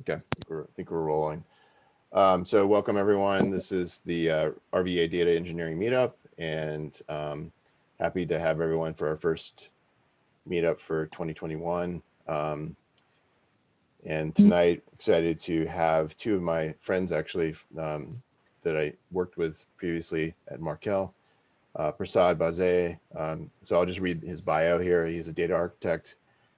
Okay, I think we're rolling. So welcome everyone. This is the RVA Data Engineering Meetup, and happy to have everyone for our first meetup for 2021. And tonight, excited to have two of my friends actually that I worked with previously at Markel, Prasad Vaze. So I'll just read his bio here. He's a data architect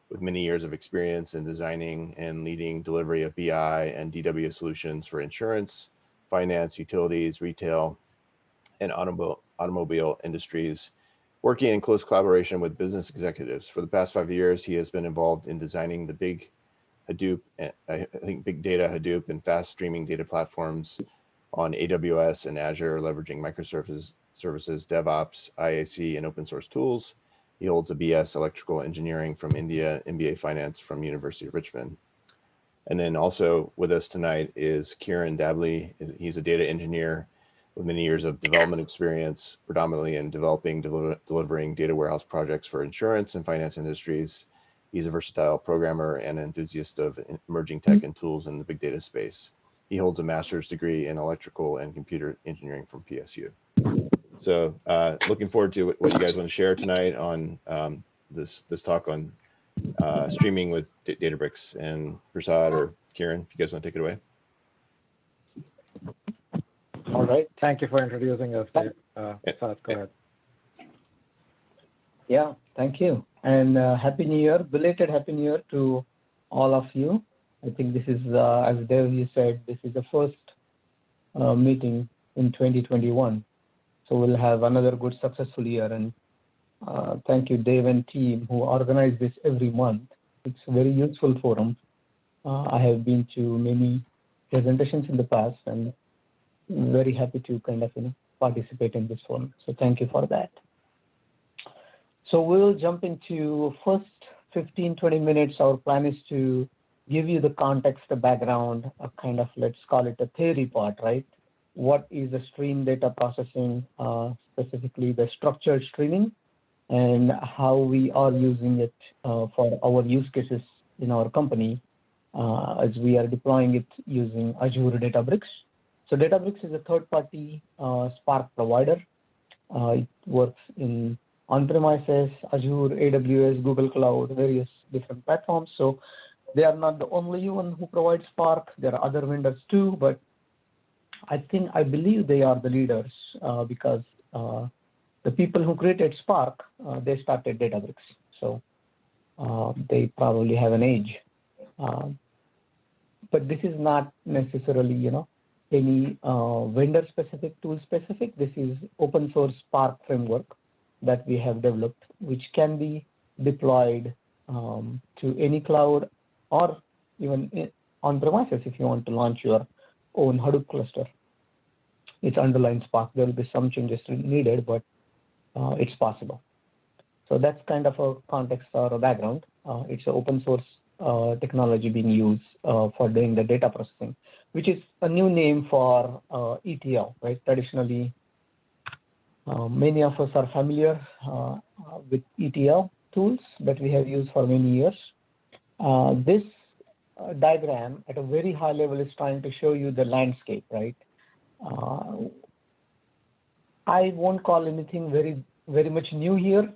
with many years of experience in designing and leading delivery of BI and DW solutions for insurance, finance, utilities, retail, and automobile industries, working in close collaboration with business executives. For the past 5 years, he has been involved in designing the big Hadoop, I think big data Hadoop and fast streaming data platforms on AWS and Azure, leveraging microservices, DevOps, IAC, and open source tools. He holds a B.S. Electrical Engineering from India, MBA Finance from University of Richmond. And then also with us tonight is Kiran Dablee. He's a data engineer with many years of development experience, predominantly in developing, delivering data warehouse projects for insurance and finance industries. He's a versatile programmer and enthusiast of emerging tech and tools in the big data space. He holds a master's degree in electrical and computer engineering from PSU. So looking forward to what you guys want to share tonight on this talk on streaming with Databricks. And Prasad or Kiran, if you guys want to take it away. All right. Thank you for introducing us. Prasad, go ahead. Yeah, thank you. And Happy New Year, belated Happy New Year to all of you. I think this is, as Dev, you said, this is the first meeting in 2021. So we'll have another good, successful year. And thank you, Dave and team, who organize this every month. It's a very useful forum. I have been to many presentations in the past, and I'm very happy to kind of participate in this forum. So thank you for that. So we'll jump into first 15-20 minutes. Our plan is to give you the context, the background, a kind of, let's call it a theory part, right? What is the stream data processing, specifically the structured streaming, and how we are using it for our use cases in our company as we are deploying it using Azure Databricks. So Databricks is a third-party Spark provider. It works in on-premises, Azure, AWS, Google Cloud, various different platforms. So they are not the only one who provides Spark. There are other vendors too, but I believe they are the leaders because the people who created Spark, they started Databricks. So they probably have an age. But this is not necessarily, any vendor-specific, tool-specific. This is open source Spark framework that we have developed, which can be deployed to any cloud or even on-premises if you want to launch your own Hadoop cluster. It's underlying Spark. There will be some changes needed, but it's possible. So that's kind of a context or a background. It's an open source technology being used for doing the data processing, which is a new name for ETL, right? Traditionally, many of us are familiar with ETL tools that we have used for many years. This diagram at a very high level is trying to show you the landscape, right? I won't call anything very much new here.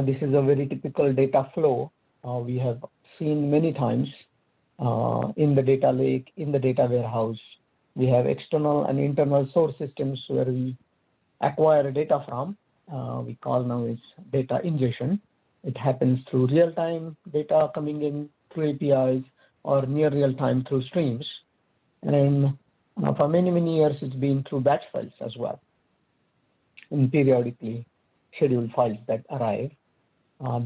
This is a very typical data flow we have seen many times in the data lake, in the data warehouse. We have external and internal source systems where we acquire data from. We call now is data ingestion. It happens through real-time data coming in through APIs or near real-time through streams. And for many, many years, it's been through batch files as well, and periodically scheduled files that arrive.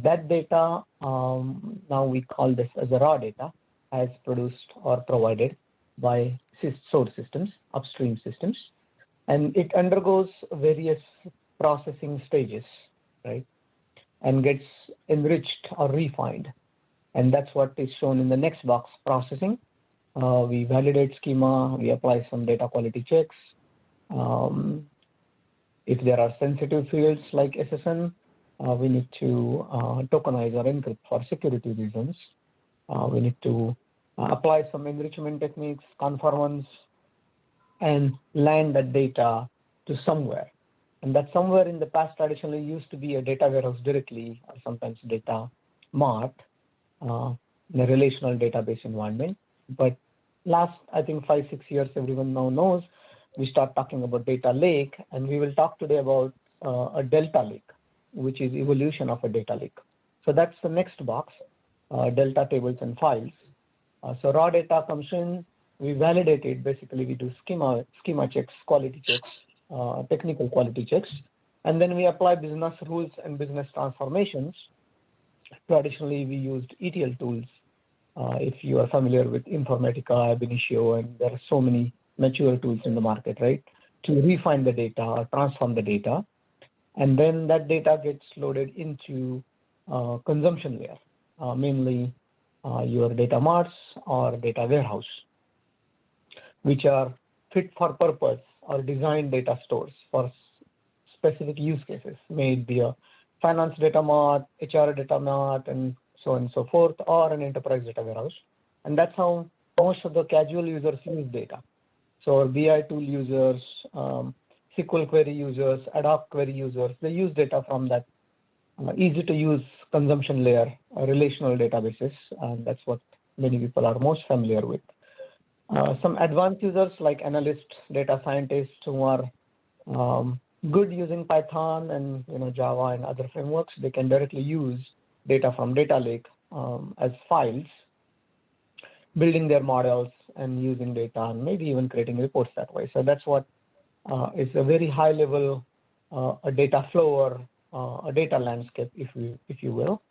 That data, now we call this as a raw data, as produced or provided by source systems, upstream systems. And it undergoes various processing stages, right? And gets enriched or refined. And that's what is shown in the next box, processing. We validate schema, we apply some data quality checks. If there are sensitive fields like SSN, we need to tokenize or encrypt for security reasons. We need to apply some enrichment techniques, conformance, and land that data to somewhere. And that somewhere in the past traditionally used to be a data warehouse directly, or sometimes data mart in a relational database environment. But last, I think, 5-6 years, everyone now knows, we start talking about data lake, and we will talk today about a delta lake, which is evolution of a data lake. So that's the next box, delta tables and files. So raw data comes in, we validate it. Basically, we do schema checks, quality checks, technical quality checks, and then we apply business rules and business transformations. Traditionally, we used ETL tools. If you are familiar with Informatica, Ab Initio, and there are so many mature tools in the market, right, to refine the data or transform the data. And then that data gets loaded into consumption layer, mainly your data marts or data warehouse, which are fit for purpose or designed data stores for specific use cases, may it be a finance data mart, HR data mart, and so on and so forth, or an enterprise data warehouse. And that's how most of the casual users use data. So BI tool users, SQL query users, ad hoc query users, they use data from that easy to use consumption layer, relational databases, and that's what many people are most familiar with. Some advanced users like analysts, data scientists who are good using Python and Java and other frameworks, they can directly use data from data lake as files, building their models and using data and maybe even creating reports that way. So that's what is a very high level a data flow or a data landscape, if you will.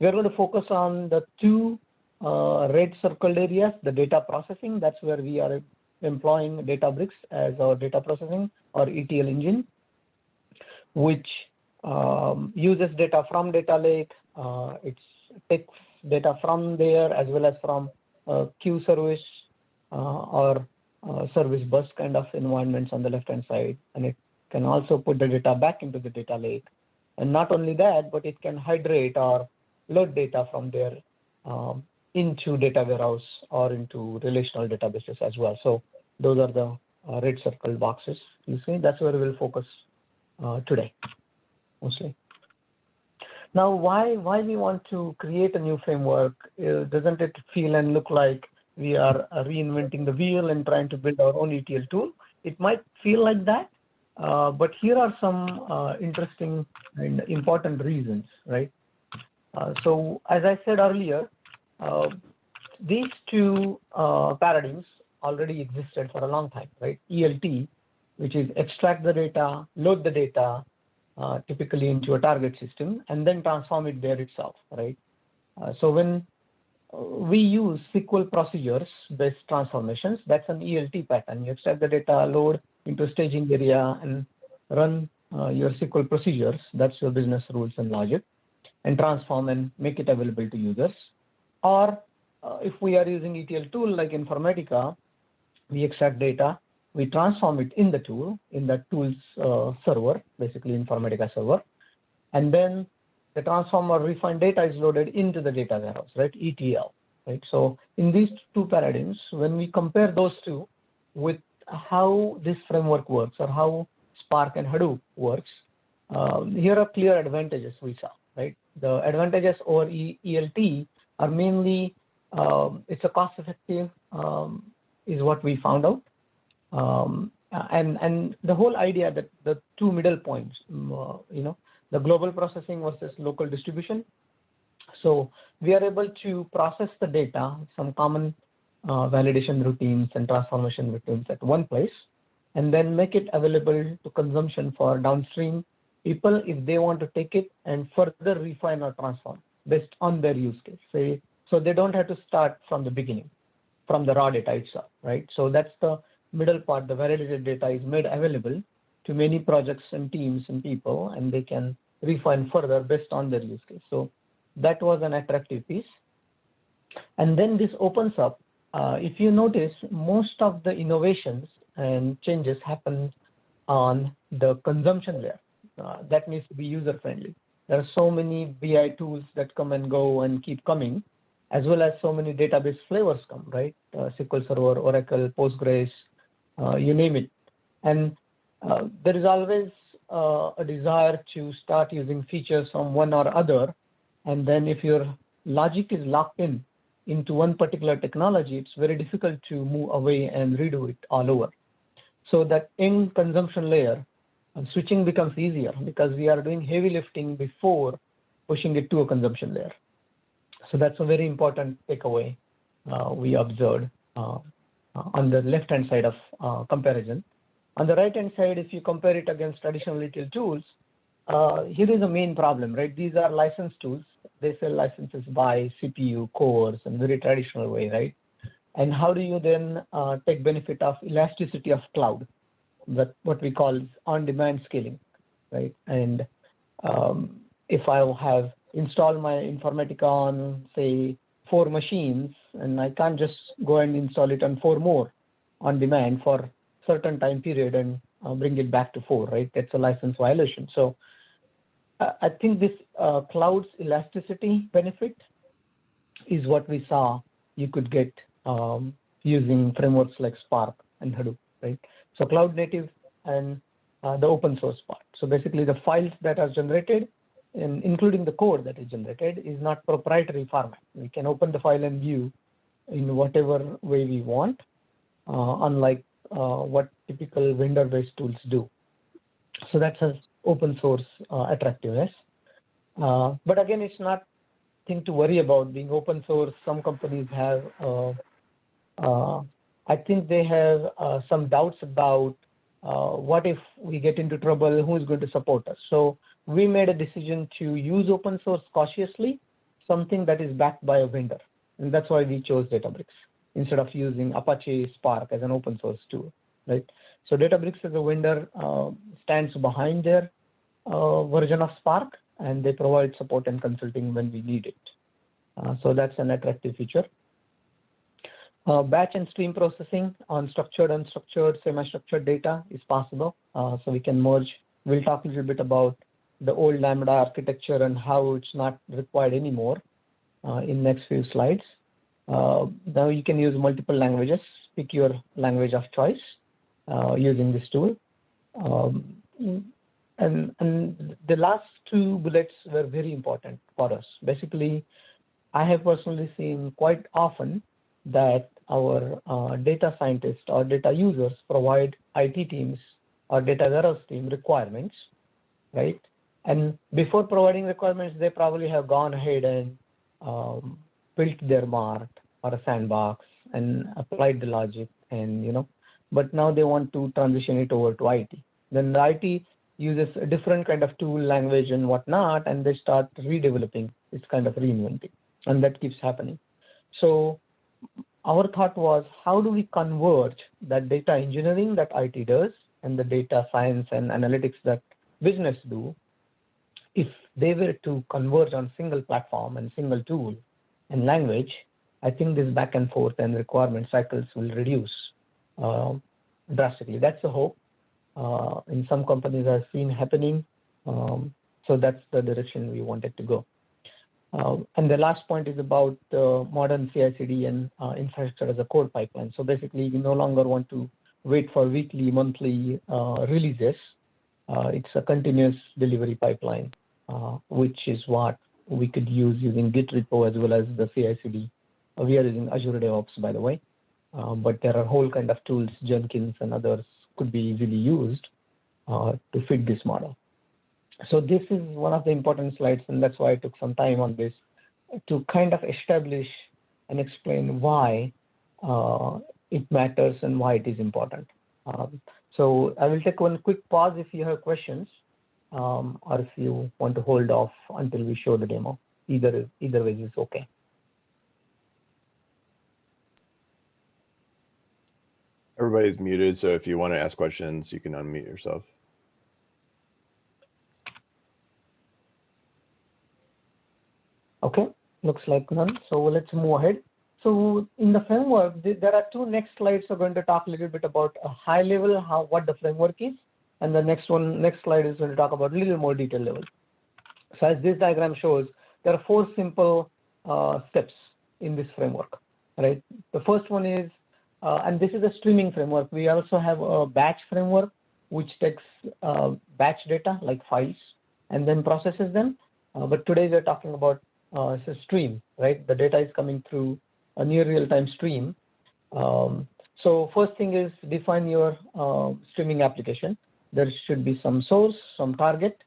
We are going to focus on the two red circled areas, the data processing. That's where we are employing Databricks as our data processing or ETL engine, which uses data from data lake. It takes data from there as well as from queue service or service bus kind of environments on the left-hand side. And it can also put the data back into the data lake. And not only that, but it can hydrate or load data from there into data warehouse or into relational databases as well. So those are the red circle boxes. You see, that's where we'll focus today, mostly. Now, why we want to create a new framework? Doesn't it feel and look like we are reinventing the wheel and trying to build our own ETL tool? It might feel like that, but here are some interesting and important reasons, right? So as I said earlier, these two paradigms already existed for a long time, right? ELT, which is extract the data, load the data, typically into a target system, and then transform it there itself, right? So when we use SQL procedures-based transformations, that's an ELT pattern. You extract the data, load into staging area, and run your SQL procedures. That's your business rules and logic, and transform and make it available to users. Or if we are using ETL tool like Informatica, we extract data, we transform it in the tool, in that tool's server, basically Informatica server, and then the transform or refined data is loaded into the data warehouse, right? ETL, right? So in these two paradigms, when we compare those two with how this framework works or how Spark and Hadoop works, here are clear advantages we saw, right? The advantages over ELT are mainly it's a cost-effective is what we found out. And the whole idea that the two middle points, the global processing versus local distribution. So we are able to process the data, some common validation routines and transformation routines at one place, and then make it available to consumption for downstream people if they want to take it and further refine or transform based on their use case. So they don't have to start from the beginning, from the raw data itself, right? So that's the middle part. The validated data is made available to many projects and teams and people, and they can refine further based on their use case. So that was an attractive piece. And then this opens up, if you notice, most of the innovations and changes happen on the consumption layer. That needs to be user friendly. There are so many BI tools that come and go and keep coming. as well as so many database flavors come, right? SQL Server, Oracle, Postgres, you name it. And there is always a desire to start using features from one or other. And then if your logic is locked in into one particular technology, it's very difficult to move away and redo it all over. So that in consumption layer, switching becomes easier because we are doing heavy lifting before pushing it to a consumption layer. So that's a very important takeaway we observed on the left-hand side of comparison. On the right-hand side, if you compare it against traditional ETL tools, here is a main problem, right? These are licensed tools. They sell licenses by CPU, cores, in very traditional way, right? And how do you then take benefit of elasticity of cloud, that what we call on-demand scaling, right? And if I have installed my Informatica on, say, 4 machines, and I can't just go and install it on 4 more on demand for certain time period and bring it back to 4, right? That's a license violation. So I think this cloud's elasticity benefit is what we saw you could get using frameworks like Spark and Hadoop, right? So cloud native and the open source part. So basically the files that are generated, and including the code that is generated, is not proprietary format. We can open the file and view in whatever way we want, unlike what typical vendor-based tools do. So that's an open source attractiveness. But again, it's not thing to worry about being open source. Some companies have, I think they have some doubts about what if we get into trouble, who's going to support us? So we made a decision to use open source cautiously, something that is backed by a vendor. And that's why we chose Databricks instead of using Apache Spark as an open source tool, right? So Databricks as a vendor stands behind their version of Spark, and they provide support and consulting when we need it. So that's an attractive feature. Batch and stream processing on structured, unstructured, semi-structured data is possible. So we can merge. We'll talk a little bit about the old Lambda architecture and how it's not required anymore in next few slides. Now you can use multiple languages. Pick your language of choice using this tool. And the last 2 bullets were very important for us. Basically, I have personally seen quite often that our data scientists or data users provide IT teams or data warehouse team requirements, right? And before providing requirements, they probably have gone ahead and built their mart or a sandbox and applied the logic, and but now they want to transition it over to IT. Then the IT uses a different kind of tool, language, and whatnot, and they start redeveloping. It's kind of reinventing, and that keeps happening. So our thought was, how do we converge that data engineering that IT does and the data science and analytics that business do? If they were to converge on single platform and single tool and language, I think this back and forth and requirement cycles will reduce drastically. That's the hope. In some companies I've seen happening. So that's the direction we wanted to go. And the last point is about modern CI/CD and infrastructure as a code pipeline. So basically, we no longer want to wait for weekly, monthly releases. It's a continuous delivery pipeline, which is what we could use using Git repo as well as the CI/CD. We are using Azure DevOps, by the way, but there are a whole kind of tools, Jenkins and others could be easily used to fit this model. So this is one of the important slides, and that's why I took some time on this to kind of establish and explain why it matters and why it is important. So I will take one quick pause if you have questions, or if you want to hold off until we show the demo. Either way is okay. Everybody's muted, so if you want to ask questions, you can unmute yourself. Okay, looks like none. So let's move ahead. So in the framework, there are 2 next slides are going to talk a little bit about a high level, what the framework is, and the next slide is going to talk about a little more detail level. So as this diagram shows, there are 4 simple steps in this framework, right? The first one is, and this is a streaming framework. We also have a batch framework, which takes batch data like files and then processes them. But today we're talking about it's a stream, right? The data is coming through a near real-time stream. So first thing is define your streaming application. There should be some source, some target,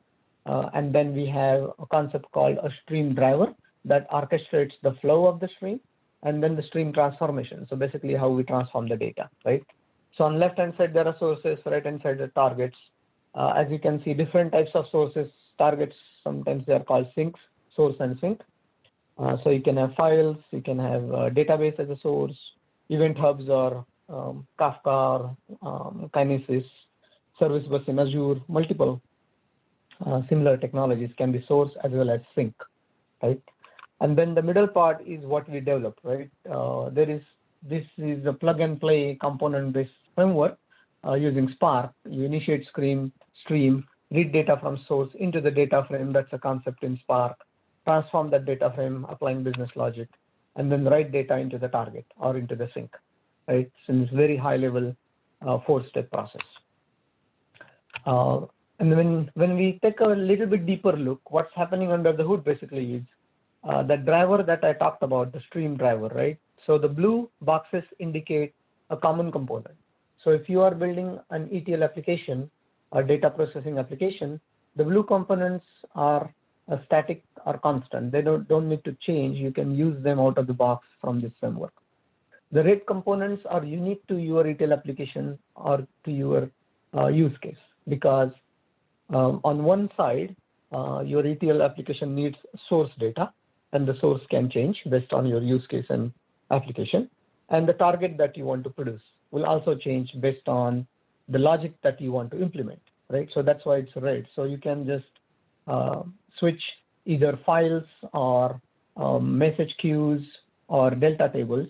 and then we have a concept called a stream driver that orchestrates the flow of the stream, and then the stream transformation. So basically how we transform the data, right? So on left-hand side, there are sources, right-hand side, the targets. As you can see, different types of sources, targets, sometimes they are called sinks, source and sink. So you can have files, you can have a database as a source, event hubs or Kafka or Kinesis, service bus in Azure, multiple similar technologies can be source as well as sink, right? And then the middle part is what we developed, right? This is a plug and play component-based framework using Spark. You initiate stream, read data from source into the data frame. That's a concept in Spark. Transform that data frame, applying business logic, and then write data into the target or into the sink, right? So it's very high level 4-step process. And when we take a little bit deeper look, what's happening under the hood basically is the driver that I talked about, the stream driver, right? So the blue boxes indicate a common component. So if you are building an ETL application or data processing application, the blue components are static or constant. They don't need to change. You can use them out of the box from this framework. The red components are unique to your ETL application or to your use case, because on one side, your ETL application needs source data, and the source can change based on your use case and application. And the target that you want to produce will also change based on the logic that you want to implement, right? So that's why it's red. So you can just switch either files or message queues or delta tables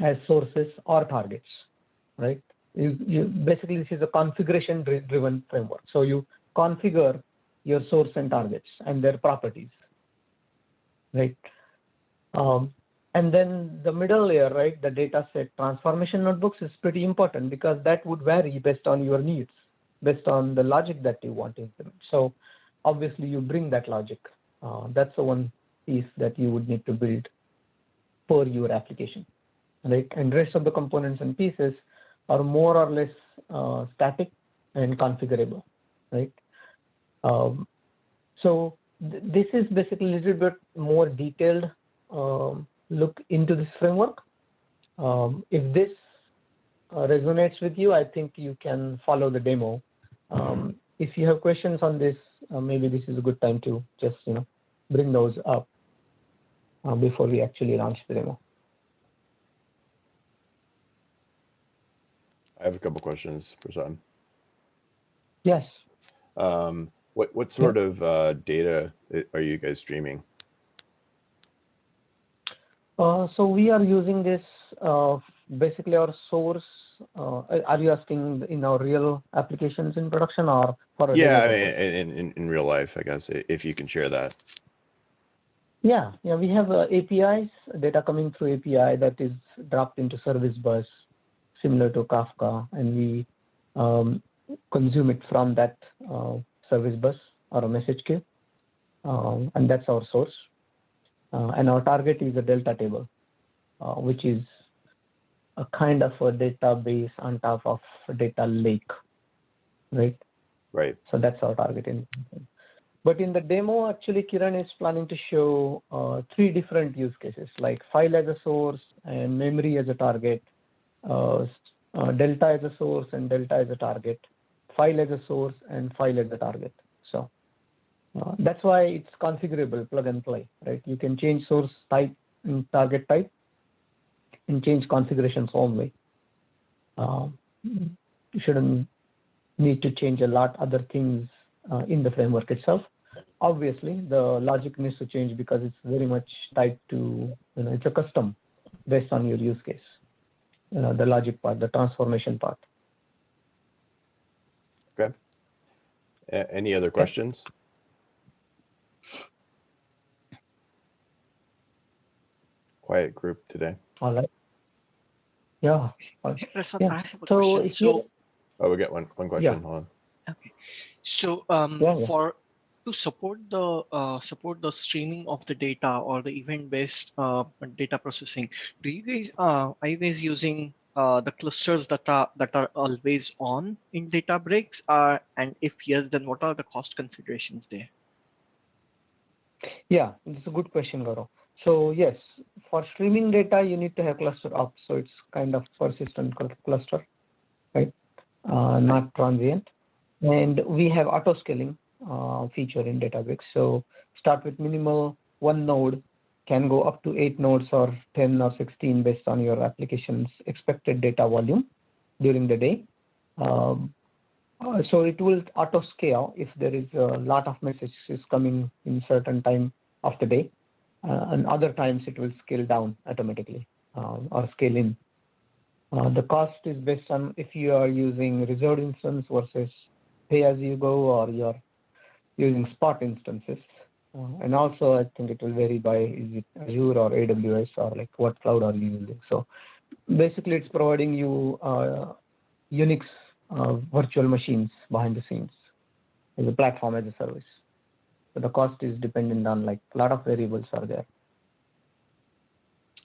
as sources or targets, right? Basically, this is a configuration-driven framework. So you configure your source and targets and their properties, right? And then the middle layer, right, the data set transformation notebooks is pretty important because that would vary based on your needs, based on the logic that you want to implement. So obviously, you bring that logic. That's the one piece that you would need to build for your application, right? And rest of the components and pieces are more or less static and configurable, right? So this is basically a little bit more detailed look into this framework. If this resonates with you, I think you can follow the demo. If you have questions on this, maybe this is a good time to just bring those up before we actually launch the demo. I have a couple questions, Prasad. Yes. What sort of data are you guys streaming? So we are using this basically our source. Are you asking in our real applications in production or for a Yeah, I mean, in real life, I guess, if you can share that. Yeah, we have APIs, data coming through API that is dropped into service bus, similar to Kafka, and we consume it from that service bus or a message queue, and that's our source. And our target is a delta table, which is a kind of a database on top of a data lake, right? Right. So that's our target. But in the demo, actually, Kiran is planning to show 3 different use cases, like file as a source and memory as a target, delta as a source and delta as a target, file as a source and file as a target. So that's why it's configurable, plug and play, right? You can change source type and target type and change configurations only. You shouldn't need to change a lot other things in the framework itself. Obviously, the logic needs to change because it's very much tied to, it's a custom based on your use case, the logic part, the transformation part. Okay. Any other questions? quiet group today. All right. Yeah. Hey, Prasad, Yeah. I have a So question. here, So, Oh, we got one question. Hold on. okay. So, yeah. for to support the streaming of the data or the event-based data processing, do you guys are you guys using the clusters that are always on in Databricks? And if yes, then what are the cost considerations there? Yeah, it's a good question, Gaurav. So yes, for streaming data, you need to have cluster up. So it's kind of persistent cluster, right? Not transient. And we have auto scaling feature in Databricks. So start with minimal one node, can go up to 8 nodes or 10 or 16 based on your application's expected data volume during the day. So it will auto scale if there is a lot of messages coming in certain time of the day, and other times it will scale down automatically or scale in. The cost is based on if you are using reserved instance versus pay as you go, or you're using spot instances. And also I think it will vary by is it Azure or AWS or like what cloud are you using. So basically it's providing you Unix virtual machines behind the scenes as a platform as a service. So the cost is dependent on like a lot of variables are there.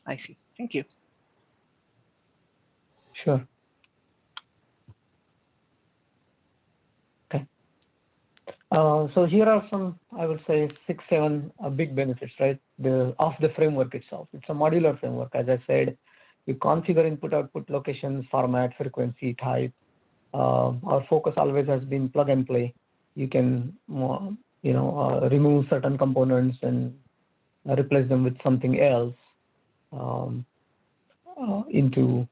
I see. Thank you. Sure. Okay. So here are some, I would say 6, 7 big benefits, right? Of the framework itself. It's a modular framework. As I said, you configure input, output, location, format, frequency, type. Our focus always has been plug and play. You can, remove certain components and replace them with something else into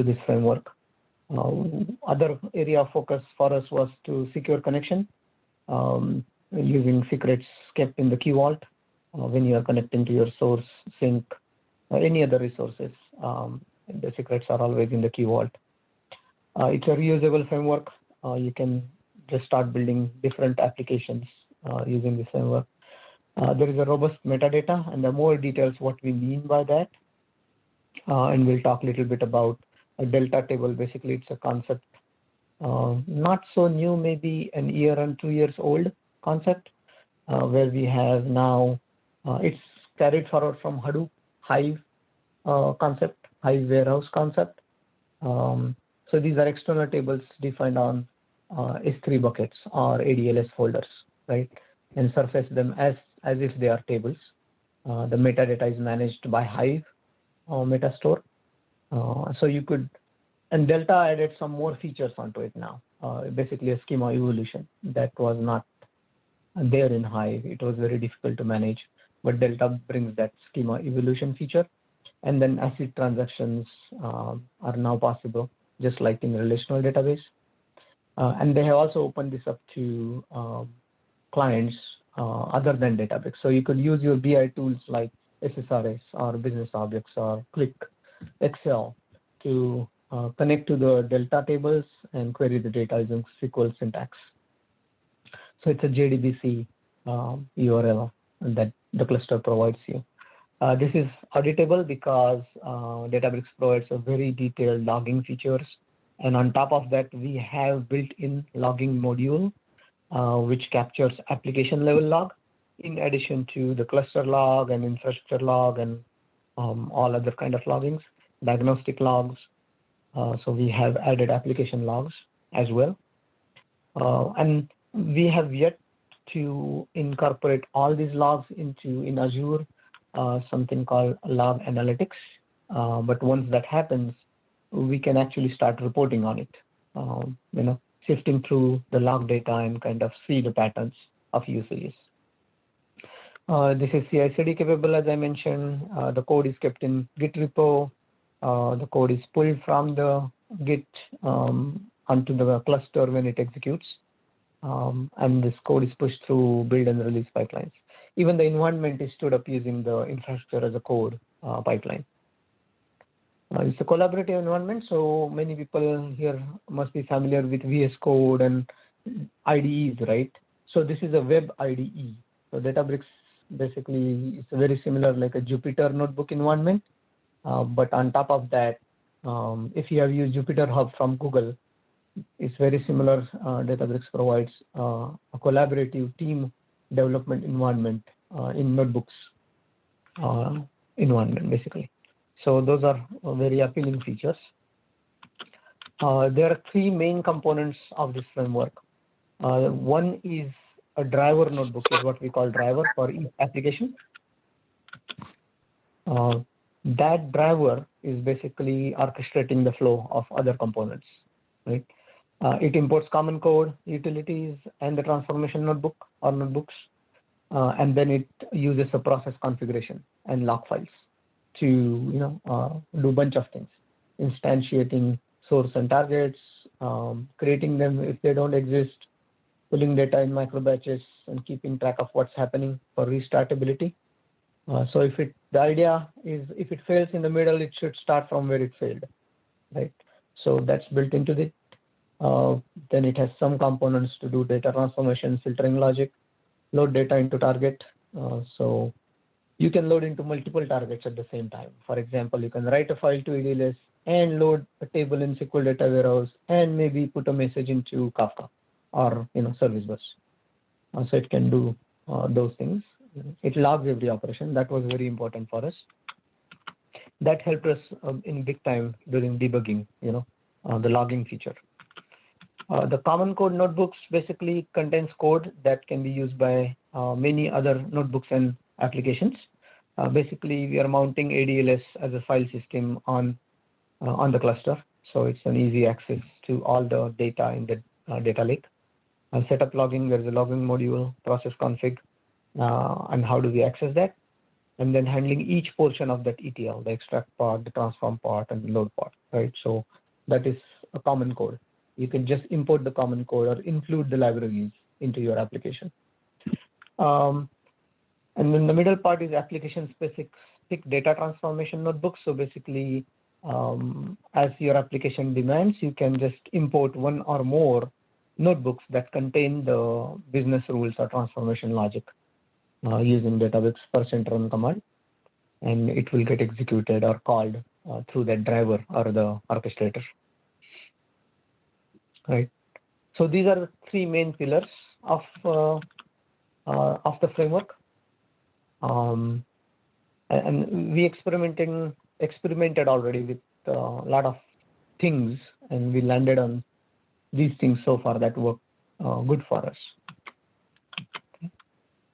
this framework. Other area of focus for us was to secure connection using secrets kept in the key vault when you are connecting to your source, sync, or any other resources. The secrets are always in the key vault. It's a reusable framework. You can just start building different applications using this framework. There is a robust metadata, and the more details what we mean by that. And we'll talk a little bit about a delta table. Basically, it's a concept not so new, maybe an year and 2 years old concept, where we have now, it's carried forward from Hadoop Hive concept, Hive warehouse concept. So these are external tables defined on S3 buckets or ADLS folders, right? And surface them as if they are tables. The metadata is managed by Hive Metastore. So you could, and Delta added some more features onto it now. Basically a schema evolution that was not there in Hive. It was very difficult to manage, but Delta brings that schema evolution feature. And then ACID transactions are now possible, just like in relational database. And they have also opened this up to clients other than Databricks. So you could use your BI tools like SSRS or Business Objects or Click Excel to connect to the Delta tables and query the data using SQL syntax. So it's a JDBC URL that the cluster provides you. This is auditable because Databricks provides a very detailed logging features. And on top of that, we have built-in logging module, which captures application level log, in addition to the cluster log and infrastructure log and all other kind of loggings, diagnostic logs. So we have added application logs as well. And we have yet to incorporate all these logs in Azure, something called log analytics. But once that happens, we can actually start reporting on it, sifting through the log data and kind of see the patterns of usages. This is CI/CD capable, as I mentioned. The code is kept in Git repo. The code is pulled from the Git onto the cluster when it executes. And this code is pushed through build and release pipelines. Even the environment is stood up using the infrastructure as a code pipeline. It's a collaborative environment, so many people here must be familiar with VS Code and IDEs, right? So this is a web IDE. So Databricks basically it's very similar like a Jupyter notebook environment. But on top of that, if you have used Jupyter Hub from Google, it's very similar. Databricks provides a collaborative team development environment in notebooks environment, basically. So those are very appealing features. There are three main components of this framework. One is a driver notebook, is what we call driver for each application. That driver is basically orchestrating the flow of other components, right? It imports common code, utilities, and the transformation notebook or notebooks, and then it uses a process configuration and log files to do a bunch of things, instantiating source and targets, creating them if they don't exist, pulling data in micro batches, and keeping track of what's happening for restartability. So the idea is if it fails in the middle, it should start from where it failed, right? So that's built into it. Then it has some components to do data transformation, filtering logic, load data into target. So you can load into multiple targets at the same time. For example, you can write a file to EDLS and load a table in SQL data warehouse and maybe put a message into Kafka or service bus. So it can do those things. It logs every operation. That was very important for us. That helped us in big time during debugging, the logging feature. The common code notebooks basically contains code that can be used by many other notebooks and applications. Basically, we are mounting ADLS as a file system on the cluster, so it's an easy access to all the data in the data lake. Setup logging, there's a logging module, process config, and how do we access that, and then handling each portion of that ETL, the extract part, the transform part, and the load part, right? So that is a common code. You can just import the common code or include the libraries into your application. And then the middle part is application-specific data transformation notebooks. So basically, as your application demands, you can just import one or more notebooks that contain the business rules or transformation logic using Databricks %run command, and it will get executed or called through that driver or the orchestrator. Right. So these are the three main pillars of the framework. And we experimented already with a lot of things, and we landed on these things so far that work good for us. Okay.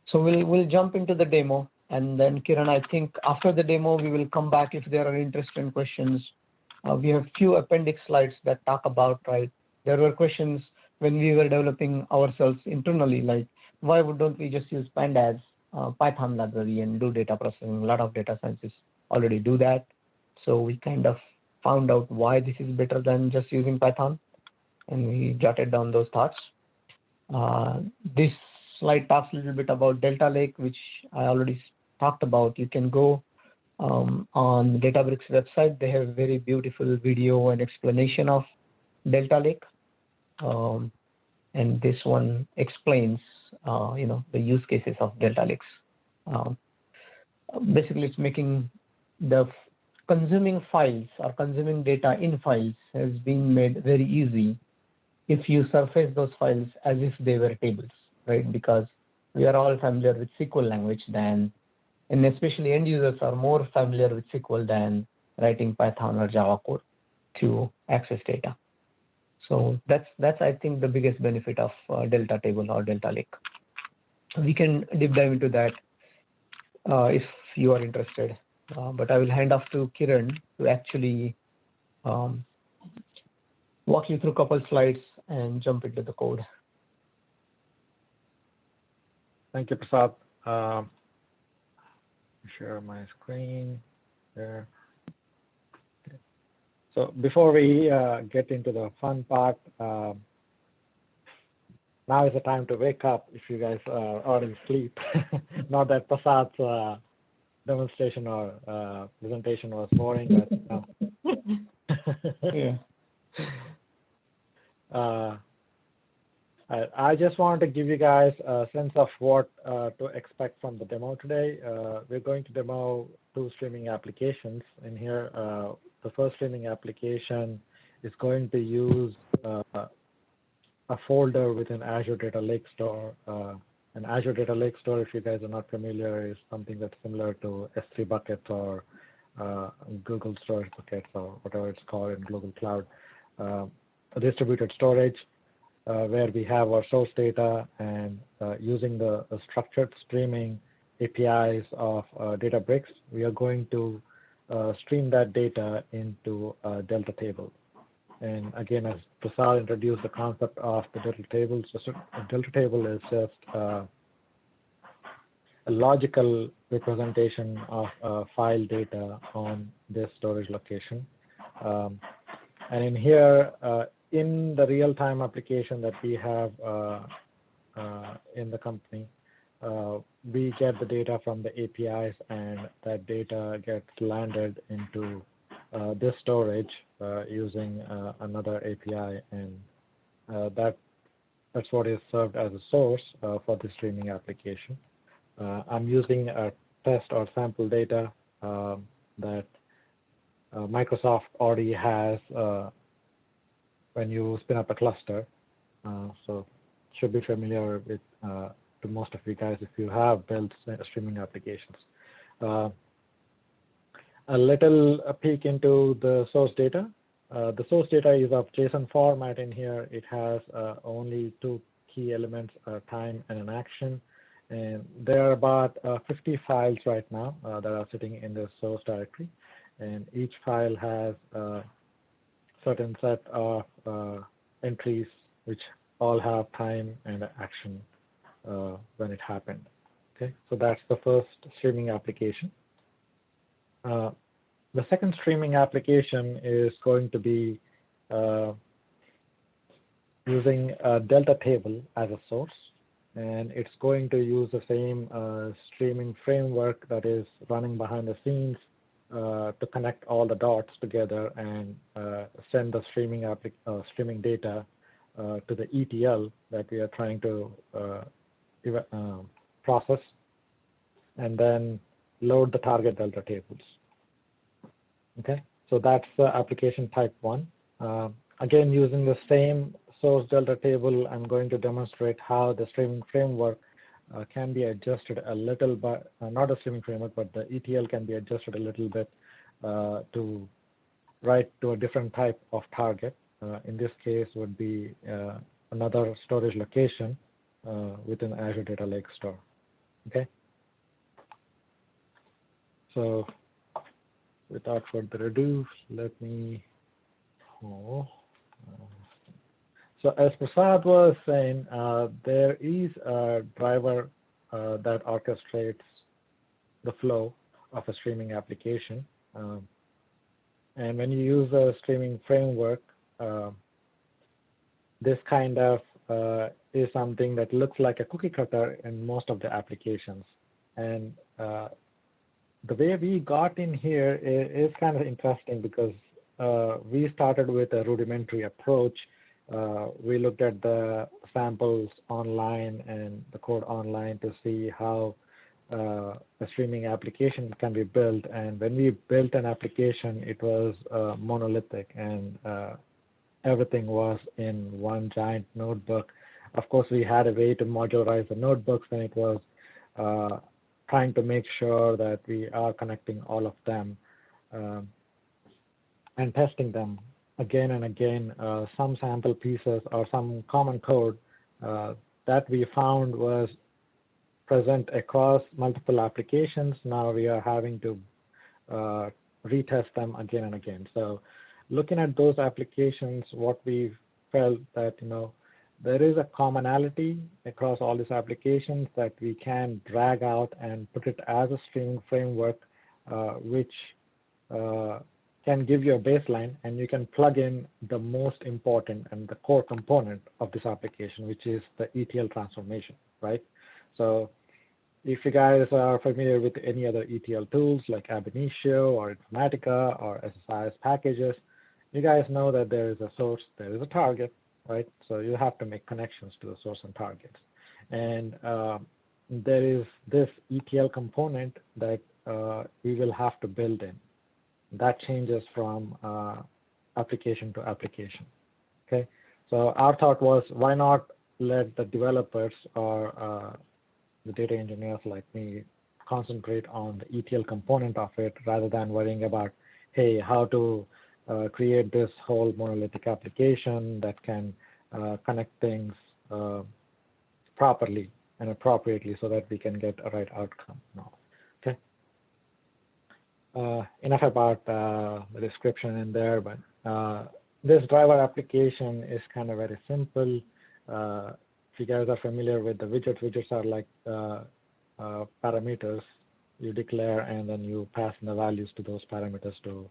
So we'll jump into the demo, and then Kiran, I think after the demo we will come back if there are interesting questions. We have few appendix slides that talk about, right? There were questions when we were developing ourselves internally, like why don't we just use Pandas Python library and do data processing? A lot of data scientists already do that. So we kind of found out why this is better than just using Python, and we jotted down those thoughts. This slide talks a little bit about Delta Lake, which I already talked about. You can go on Databricks website. They have very beautiful video and explanation of Delta Lake. And this one explains, the use cases of Delta Lakes. Basically, it's making the consuming files or consuming data in files has been made very easy if you surface those files as if they were tables, right? Because we are all familiar with SQL language and especially end users are more familiar with SQL than writing Python or Java code to access data. So that's I think the biggest benefit of Delta Table or Delta Lake. We can deep dive into that if you are interested, but I will hand off to Kiran to actually walk you through a couple slides and jump into the code. Thank you, Prasad. Share my screen there. So before we get into the fun part, now is the time to wake up if you guys are already asleep. Not that Prasad's demonstration or presentation was boring, but Yeah. I just wanted to give you guys a sense of what to expect from the demo today. We're going to demo 2 streaming applications in here. The first streaming application is going to use a folder within Azure Data Lake Store. An Azure Data Lake Store, if you guys are not familiar, is something that's similar to S3 buckets or Google storage buckets or whatever it's called in Google Cloud. A distributed storage where we have our source data, and using the structured streaming APIs of Databricks, we are going to stream that data into a Delta table. And again, as Prasad introduced the concept of the Delta table, so a Delta table is just a logical representation of file data on this storage location. And in here, in the real-time application that we have in the company, we get the data from the APIs, and that data gets landed into this storage using another API, and that's what is served as a source for the streaming application. I'm using a test or sample data that Microsoft already has when you spin up a cluster, so should be familiar with to most of you guys if you have built streaming applications. A little peek into the source data. The source data is of JSON format in here. It has only 2 key elements, time and an action. And there are about 50 files right now that are sitting in the source directory. And each file has a certain set of entries which all have time and action when it happened. Okay, so that's the first streaming application. The second streaming application is going to be using a Delta table as a source, and it's going to use the same streaming framework that is running behind the scenes to connect all the dots together and send the streaming data to the ETL that we are trying to process, and then load the target Delta tables. Okay, so that's the application type 1. Again, using the same source Delta table, I'm going to demonstrate how the streaming framework can be adjusted a little bit, not a streaming framework, but the ETL can be adjusted a little bit to write to a different type of target. In this case would be another storage location within Azure Data Lake Store. Okay, so without further ado, let me. So as Prasad was saying, there is a driver that orchestrates the flow of a streaming application. And when you use a streaming framework, this kind of is something that looks like a cookie cutter in most of the applications. And the way we got in here is kind of interesting because we started with a rudimentary approach. We looked at the samples online and the code online to see how a streaming application can be built. And when we built an application, it was monolithic, and everything was in one giant notebook. Of course, we had a way to modularize the notebooks, and it was trying to make sure that we are connecting all of them and testing them again and again. Some sample pieces or some common code that we found was present across multiple applications. Now we are having to retest them again and again. So looking at those applications, what we felt that, there is a commonality across all these applications that we can drag out and put it as a streaming framework, which can give you a baseline, and you can plug in the most important and the core component of this application, which is the ETL transformation, right? So if you guys are familiar with any other ETL tools like Ab Initio or Informatica or SSIS packages, you guys know that there is a source, there is a target, right? So you have to make connections to the source and targets. And there is this ETL component that we will have to build in. That changes from application to application, okay? So our thought was, why not let the developers or the data engineers like me concentrate on the ETL component of it rather than worrying about, hey, how to create this whole monolithic application that can connect things properly and appropriately so that we can get a right outcome. No. Okay. Enough about the description in there, but this driver application is kind of very simple. If you guys are familiar with the widgets are like parameters you declare, and then you pass in the values to those parameters to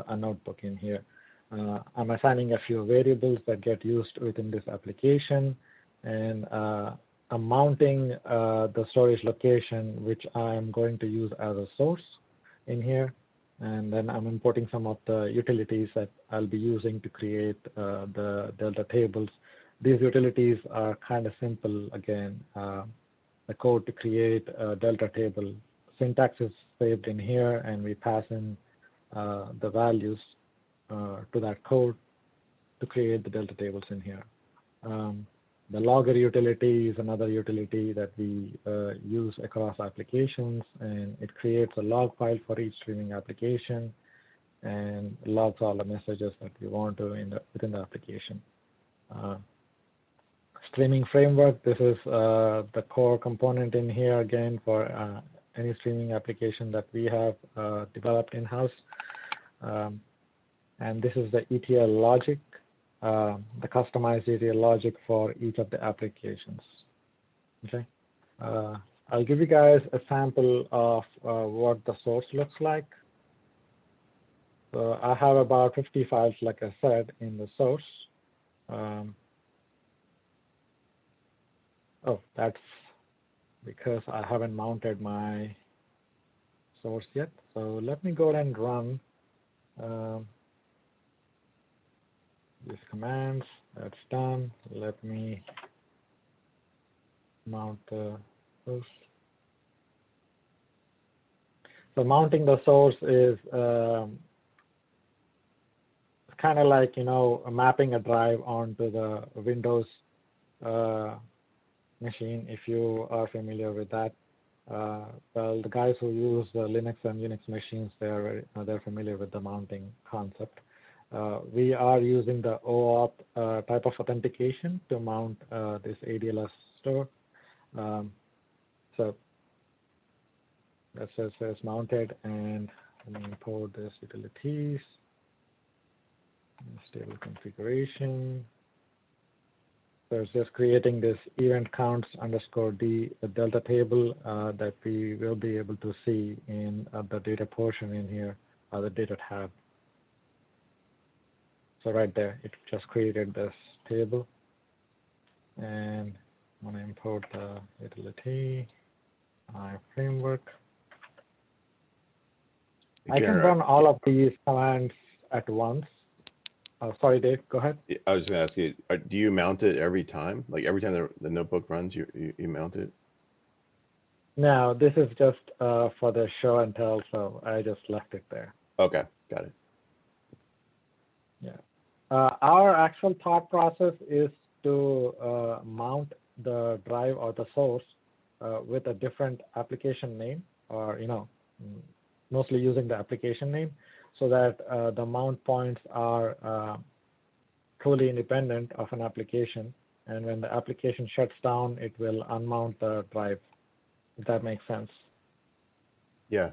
a notebook in here. I'm assigning a few variables that get used within this application, and I'm mounting the storage location, which I'm going to use as a source in here. And then I'm importing some of the utilities that I'll be using to create the Delta tables. These utilities are kind of simple. Again, the code to create a Delta table, syntax is saved in here, and we pass in the values to that code to create the Delta tables in here. The logger utility is another utility that we use across applications, and it creates a log file for each streaming application and logs all the messages that we want to within the application. Streaming framework, this is the core component in here again for any streaming application that we have developed in-house. And this is the ETL logic, the customized ETL logic for each of the applications. Okay, I'll give you guys a sample of what the source looks like. So I have about 50 files, like I said, in the source. Oh, that's because I haven't mounted my source yet. So let me go ahead and run these commands. That's done. Let me mount the source. So mounting the source is kind of like, mapping a drive onto the Windows machine, if you are familiar with that. Well, the guys who use Linux and Unix machines, they're familiar with the mounting concept. We are using the OAuth type of authentication to mount this ADLS store. So that says mounted, and let me import this utilities, stable configuration. So it's just creating this event counts _d Delta table that we will be able to see in the data portion in here, the data tab. So right there, it just created this table. And I'm going to import the utility, framework. I can run all of these commands at once. Sorry, Dave, go ahead. I was going to ask you, do you mount it every time? Like every time the notebook runs, you mount it? No, this is just for the show and tell, so I just left it there. Okay, got it. Yeah. Our actual thought process is to mount the drive or the source with a different application name, or mostly using the application name, so that the mount points are truly independent of an application, and when the application shuts down, it will unmount the drive, if that makes sense. Yeah.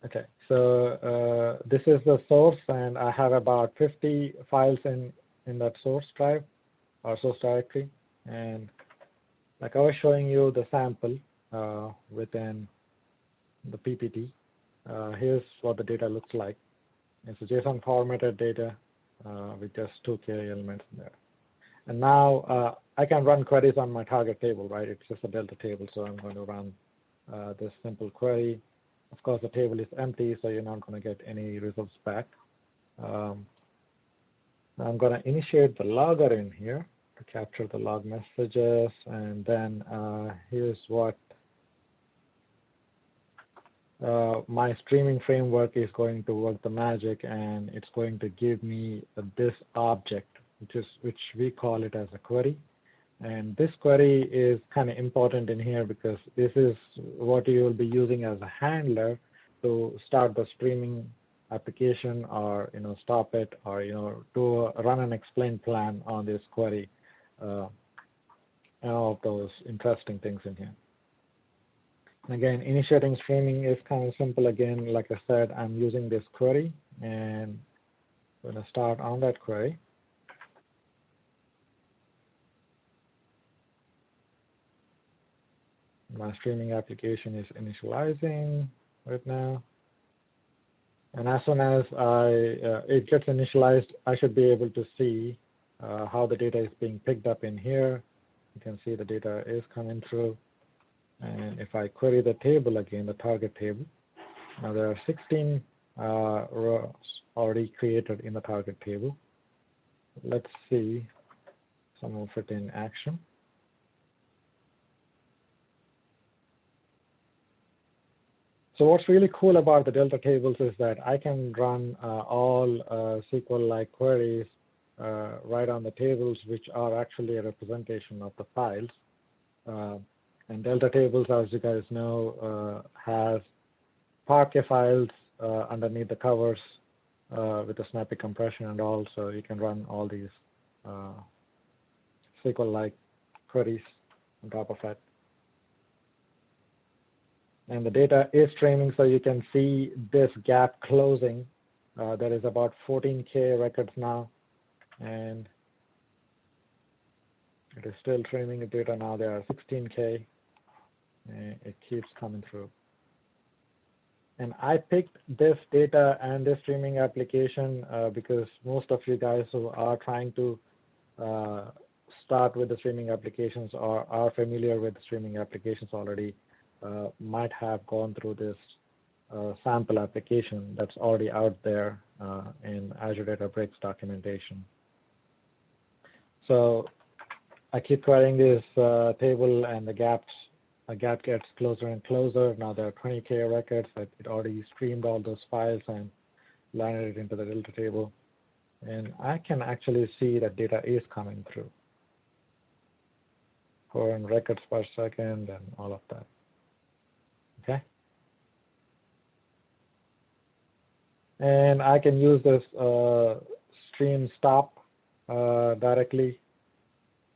Okay, so this is the source, and I have about 50 files in that source drive or source directory. And like I was showing you the sample within the PPT, here's what the data looks like. It's a JSON formatted data with just 2 query elements in there. And now I can run queries on my target table, right? It's just a Delta table, so I'm going to run this simple query. Of course, the table is empty, so you're not going to get any results back. I'm going to initiate the logger in here to capture the log messages, and then here's what my streaming framework is going to work the magic, and it's going to give me this object, which we call it as a query. And this query is kind of important in here because this is what you will be using as a handler to start the streaming application, or stop it, or do a run and explain plan on this query, and all of those interesting things in here. Again, initiating streaming is kind of simple. Again, like I said, I'm using this query, and I'm going to start on that query. My streaming application is initializing right now. And as soon as it gets initialized, I should be able to see how the data is being picked up in here. You can see the data is coming through. And if I query the table again, the target table, now there are 16 rows already created in the target table. Let's see some of it in action. So what's really cool about the Delta tables is that I can run all SQL-like queries right on the tables, which are actually a representation of the files. And Delta tables, as you guys know, has Parquet files underneath the covers with a snappy compression and all, so you can run all these SQL-like queries on top of it. And the data is streaming, so you can see this gap closing. There is about 14K records now, and it is still streaming the data now. There are 16K, and it keeps coming through. And I picked this data and this streaming application because most of you guys who are trying to start with the streaming applications or are familiar with the streaming applications already might have gone through this sample application that's already out there in Azure Databricks documentation. So I keep querying this table, and the gap gets closer and closer. Now there are 20K records. It already streamed all those files and landed it into the Delta table. And I can actually see that data is coming through. 4 records per second and all of that. Okay. And I can use this stream stop directly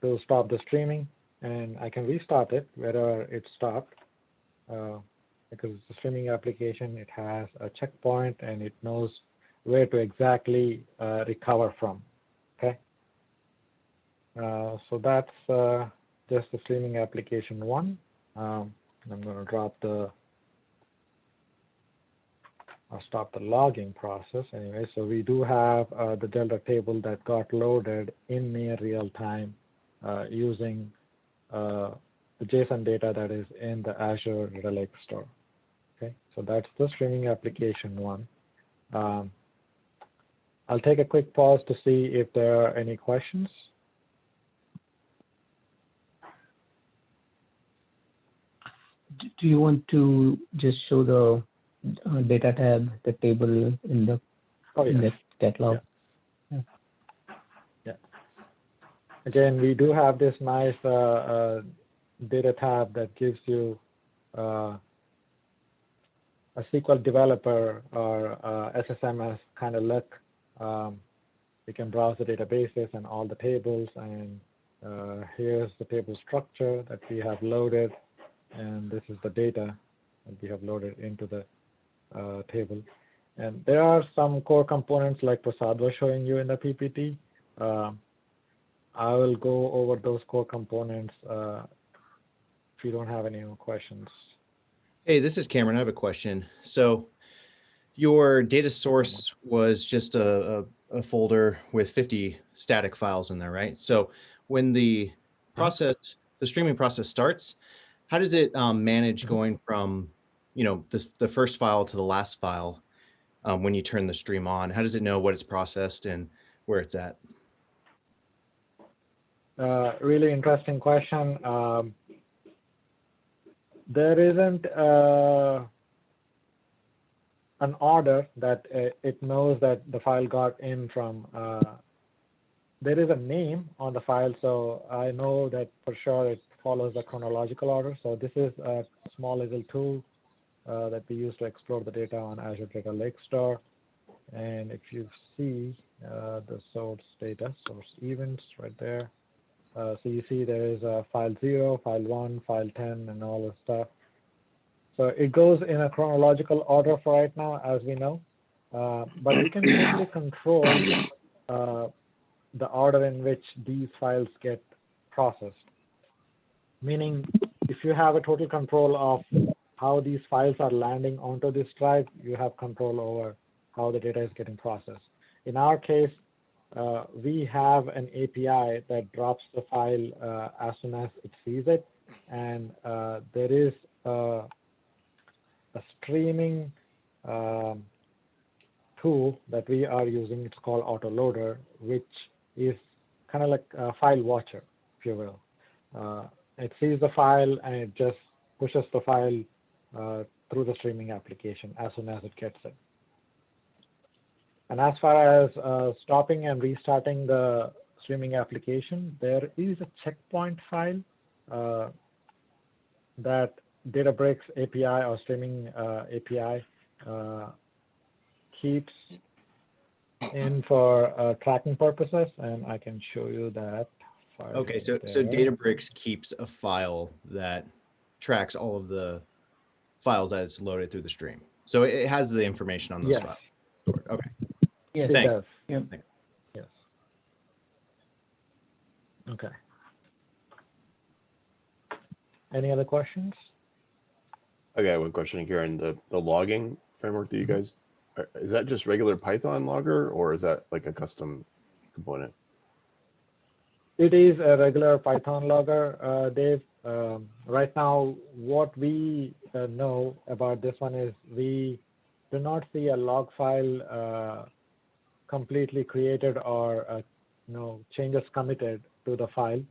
to stop the streaming, and I can restart it wherever it stopped because it's a streaming application. It has a checkpoint and it knows where to exactly recover from. Okay. So that's just the streaming application one. I'm going to drop I'll stop the logging process anyway. So we do have the Delta table that got loaded in near real time using the JSON data that is in the Azure Data Lake store. Okay, so that's the streaming application one. I'll take a quick pause to see if there are any questions. Do you want to just show the data tab, the table in the, in the catalog? Yeah. Again, we do have this nice data tab that gives you a SQL developer or SSMS kind of look. You can browse the databases and all the tables, and here's the table structure that we have loaded. And this is the data that we have loaded into the table. And there are some core components like Prasad was showing you in the PPT. I will go over those core components if you don't have any more questions. Hey, this is Cameron. I have a question. So your data source was just a folder with 50 static files in there, right? So when the process, the streaming process starts, how does it manage going from the first file to the last file, when you turn the stream on? How does it know what it's processed and where it's at? Really interesting question. There isn't an order that it knows that the file got in from. There is a name on the file, so I know that for sure it follows the chronological order. So this is a small little tool that we use to explore the data on Azure Data Lake Store. And if you see the source data, source events right there. So you see there is a file 0, file 1, file 10, and all this stuff. So it goes in a chronological order for right now, as we know. But we can totally control the order in which these files get processed. Meaning, if you have a total control of how these files are landing onto this drive, you have control over how the data is getting processed. In our case, we have an API that drops the file as soon as it sees it. And there is a streaming tool that we are using. It's called Autoloader, which is kind of like a file watcher, if you will. It sees the file and it just pushes the file through the streaming application as soon as it gets it. And as far as stopping and restarting the streaming application, there is a checkpoint file that Databricks API or streaming API keeps in for tracking purposes, and I can show you that file. Okay, so Databricks keeps a file that tracks all of the files that it's loaded through the stream. So it has the information on those files stored. Okay. Yes, it does. Yeah. Thanks. Yes. Okay. Any other questions? Okay, one question, Kiran. The logging framework that you guys, is that just regular Python logger, or is that like a custom component? It is a regular Python logger, Dave. Right now, what we know about this one is we do not see a log file completely created or changes committed to the file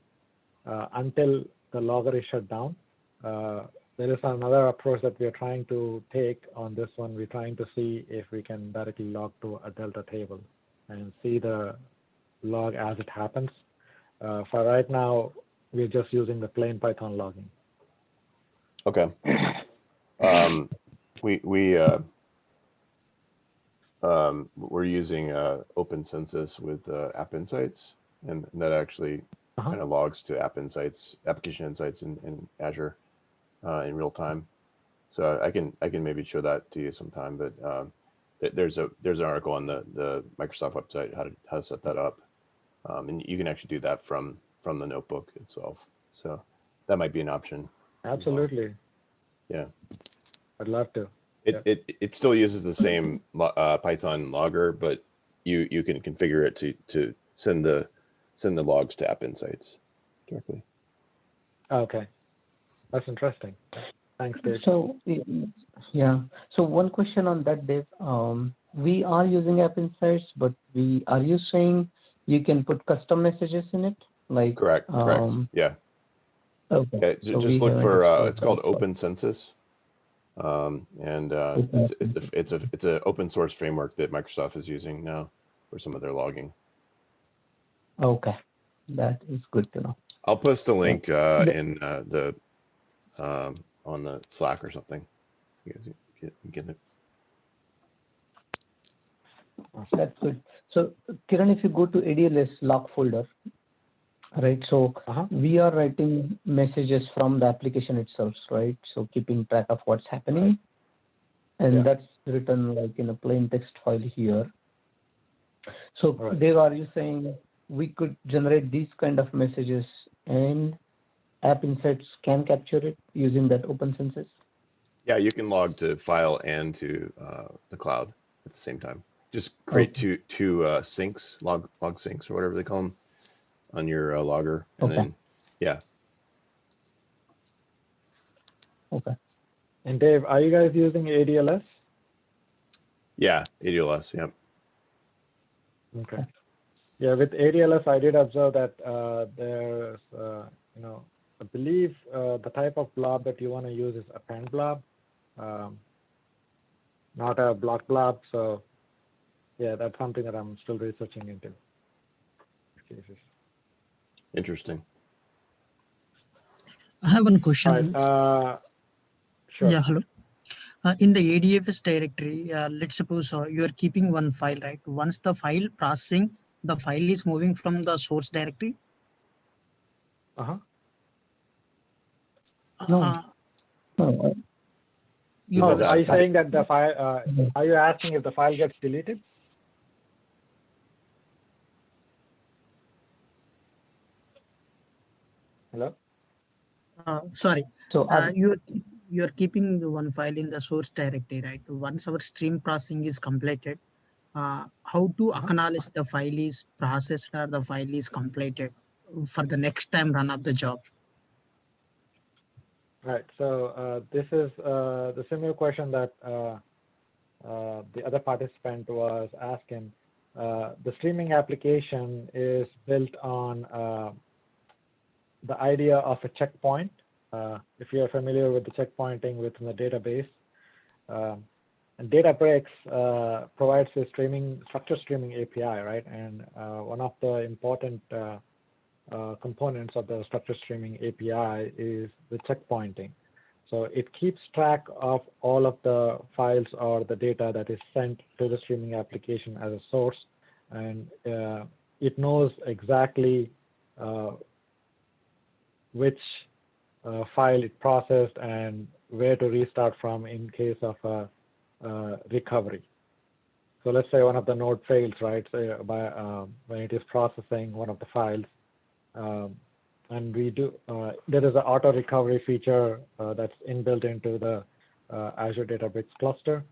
until the logger is shut down. There is another approach that we are trying to take on this one. We're trying to see if we can directly log to a Delta table and see the log as it happens. For right now, we're just using the plain Python logging. Okay. We're using Open Census with App Insights, and that actually kind of logs to App Insights, application insights in Azure in real time. So I can maybe show that to you sometime. But there's an article on the Microsoft website how to set that up, and you can actually do that from the notebook itself. So that might be an option. Absolutely. Yeah. I'd love to. It still uses the same Python logger, but you can configure it to send the logs to App Insights directly. Okay, that's interesting. Thanks, Dave. So yeah, so one question on that, Dave. We are using App Insights, but are you saying you can put custom messages in it? Like Correct. Yeah. Okay. So just look for it's called Open Census. It's an open source framework that Microsoft is using now for some of their logging. Okay, that is good to know. I'll post the link in on the Slack or something. You guys get it. That's good. So Kiran, if you go to ADLS log folder, right? So we are writing messages from the application itself, right? So keeping track of what's happening, and that's written like in a plain text file here. So Dave, are you saying we could generate these kind of messages and App Insights can capture it using that Open Census? Yeah, you can log to file and to the cloud at the same time. Just create two syncs, log syncs or whatever they call them on your logger, and then Okay. And Dave, are you guys using ADLS? Yeah, AWS. Yep. Okay. Yeah, with ADLS, I did observe that there's, I believe the type of blob that you want to use is append blob, not a block blob. So yeah, that's something that I'm still researching into. Cases. Interesting. I have one question. Right. Sure. Yeah, hello. In the ADFS directory, let's suppose you are keeping one file, right? Once the file processing, the file is moving from the source directory. Uh-huh. No. No. You This is Are you asking- saying that the file, are you asking if the file gets deleted? Hello? sorry. So You're keeping the one file in the source directory, right? Once our stream processing is completed, how to acknowledge the file is processed or the file is completed for the next time run of the job? Right. So this is the similar question that the other participant was asking. The streaming application is built on the idea of a checkpoint. If you're familiar with the checkpointing within the database, and Databricks provides a structured streaming API, right? And one of the important components of the structured streaming API is the checkpointing. So it keeps track of all of the files or the data that is sent to the streaming application as a source, and it knows exactly which file it processed and where to restart from in case of a recovery. So let's say one of the node fails, right? So when it is processing one of the files, and we do, there is an auto recovery feature that's inbuilt into the Azure Databricks cluster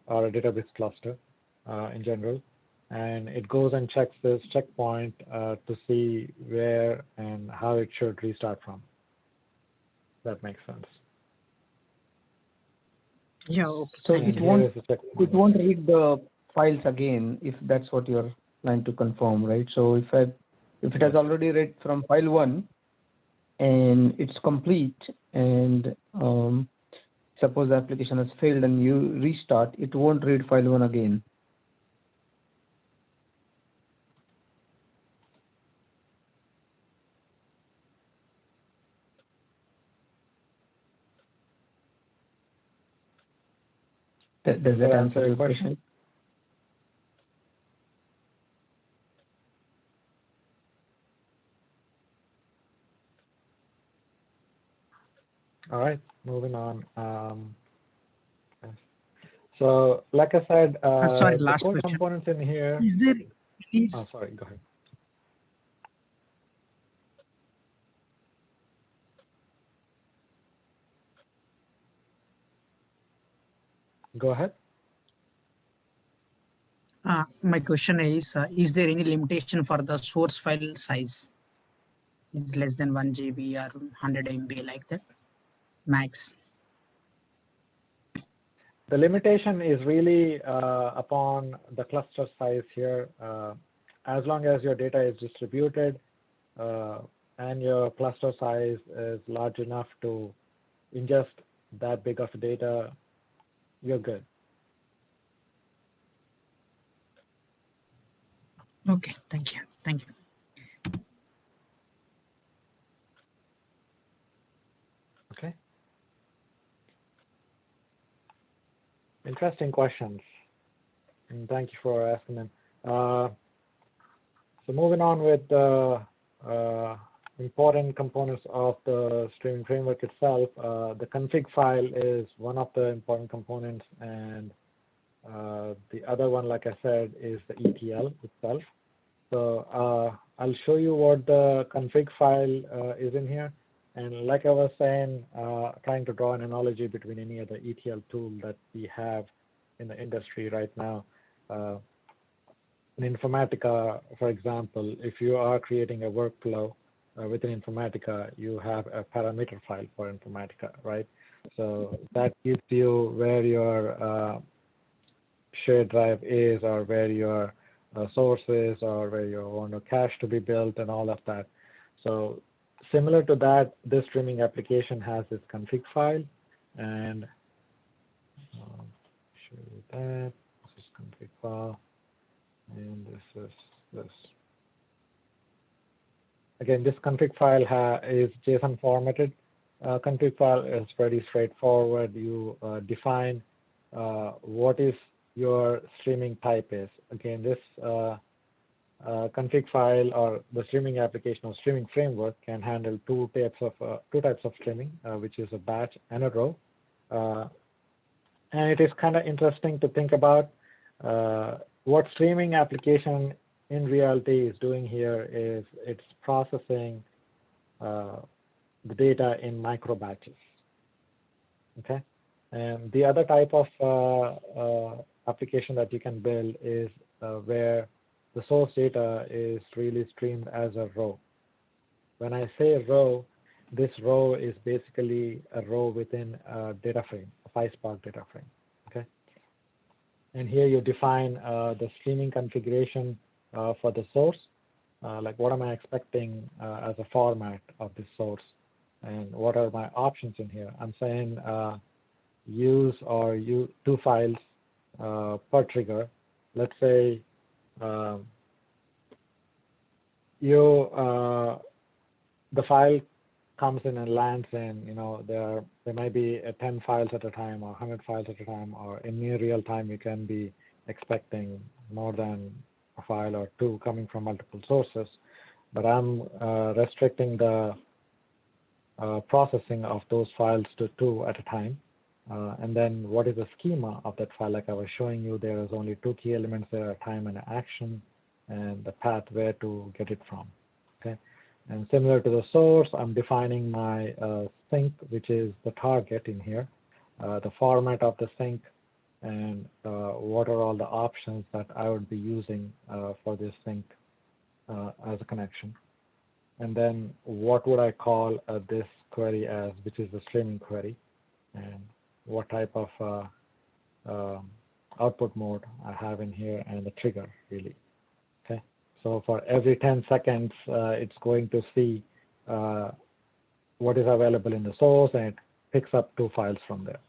or a Databricks cluster in general. And it goes and checks this checkpoint to see where and how it should restart from. That makes sense. Yeah, okay. So Thank it you. won't read the files again if that's what you're trying to confirm, right? So if it has already read from file 1 and it's complete, and suppose the application has failed and you restart, it won't read file 1 again. Does that answer your question? All right, moving on. So, like I said, sorry, the last core question. components in here. Is there any Oh, sorry, go ahead. Go ahead. my question is there any limitation for the source file size? Is less than 1 GB or 100 MB like that, max? The limitation is really upon the cluster size here. As long as your data is distributed and your cluster size is large enough to ingest that big of data, you're good. Okay, thank you. Thank you. Okay. Interesting questions, and thank you for asking them. So moving on with the important components of the streaming framework itself, the config file is one of the important components, and the other one, like I said, is the ETL itself. So I'll show you what the config file is in here. And like I was saying, trying to draw an analogy between any other ETL tool that we have in the industry right now. In Informatica, for example, if you are creating a workflow within Informatica, you have a parameter file for Informatica, right? So that gives you where your shared drive is, or where your source is, or where you want a cache to be built, and all of that. So similar to that, this streaming application has this config file, and show you that. This is config file, and this is this. Again, this config file is JSON formatted. Config file is pretty straightforward. You define what is your streaming type is. Again, this config file or the streaming application or streaming framework can handle two types of streaming, which is a batch and a row. And it is kind of interesting to think about what streaming application in reality is doing here is it's processing the data in micro batches. Okay, and the other type of application that you can build is where the source data is really streamed as a row. When I say row, this row is basically a row within a data frame, a 5-spark data frame. Okay, and here you define the streaming configuration for the source, like what am I expecting as a format of this source, and what are my options in here. I'm saying use or use 2 files per trigger. Let's say the file comes in and lands in, there might be 10 files at a time or 100 files at a time, or in near real time you can be expecting more than a file or 2 coming from multiple sources. But I'm restricting the processing of those files to 2 at a time. And then what is the schema of that file? Like I was showing you, there is only 2 key elements there, a time and an action, and the path where to get it from. Okay, and similar to the source, I'm defining my sink, which is the target in here, the format of the sink, and what are all the options that I would be using for this sink as a connection. And then what would I call this query as, which is the streaming query, and what type of output mode I have in here, and the trigger really. Okay, so for every 10 seconds, it's going to see what is available in the source, and it picks up 2 files from there.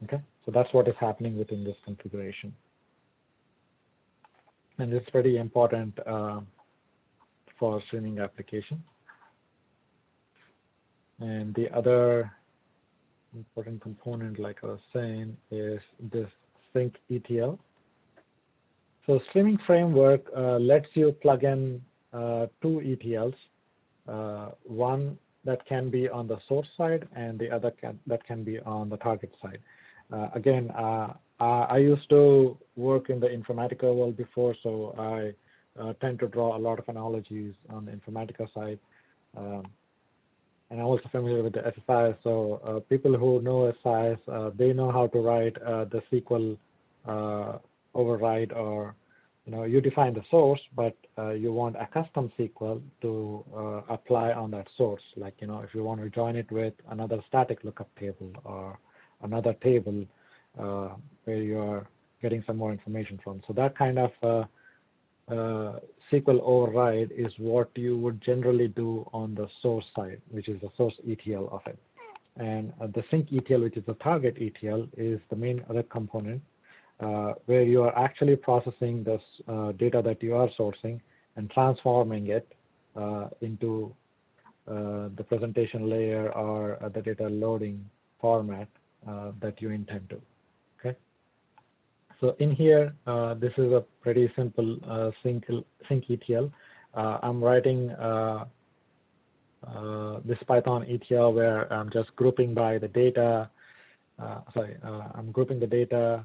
Okay, so that's what is happening within this configuration. And it's pretty important for streaming application. And the other important component, like I was saying, is this sync ETL. So streaming framework lets you plug in 2 ETLs, one that can be on the source side and the other that can be on the target side. Again, I used to work in the Informatica world before, so I tend to draw a lot of analogies on the Informatica side. And I'm also familiar with the SSIS, so people who know SSIS, they know how to write the SQL override, or you define the source, but you want a custom SQL to apply on that source. Like if you want to join it with another static lookup table or another table where you are getting some more information from. So that kind of SQL override is what you would generally do on the source side, which is the source ETL of it. And the sync ETL, which is the target ETL, is the main other component where you are actually processing this data that you are sourcing and transforming it into the presentation layer or the data loading format that you intend to. Okay. So in here, this is a pretty simple sync ETL. I'm writing this Python ETL where I'm just grouping by the data. I'm grouping the data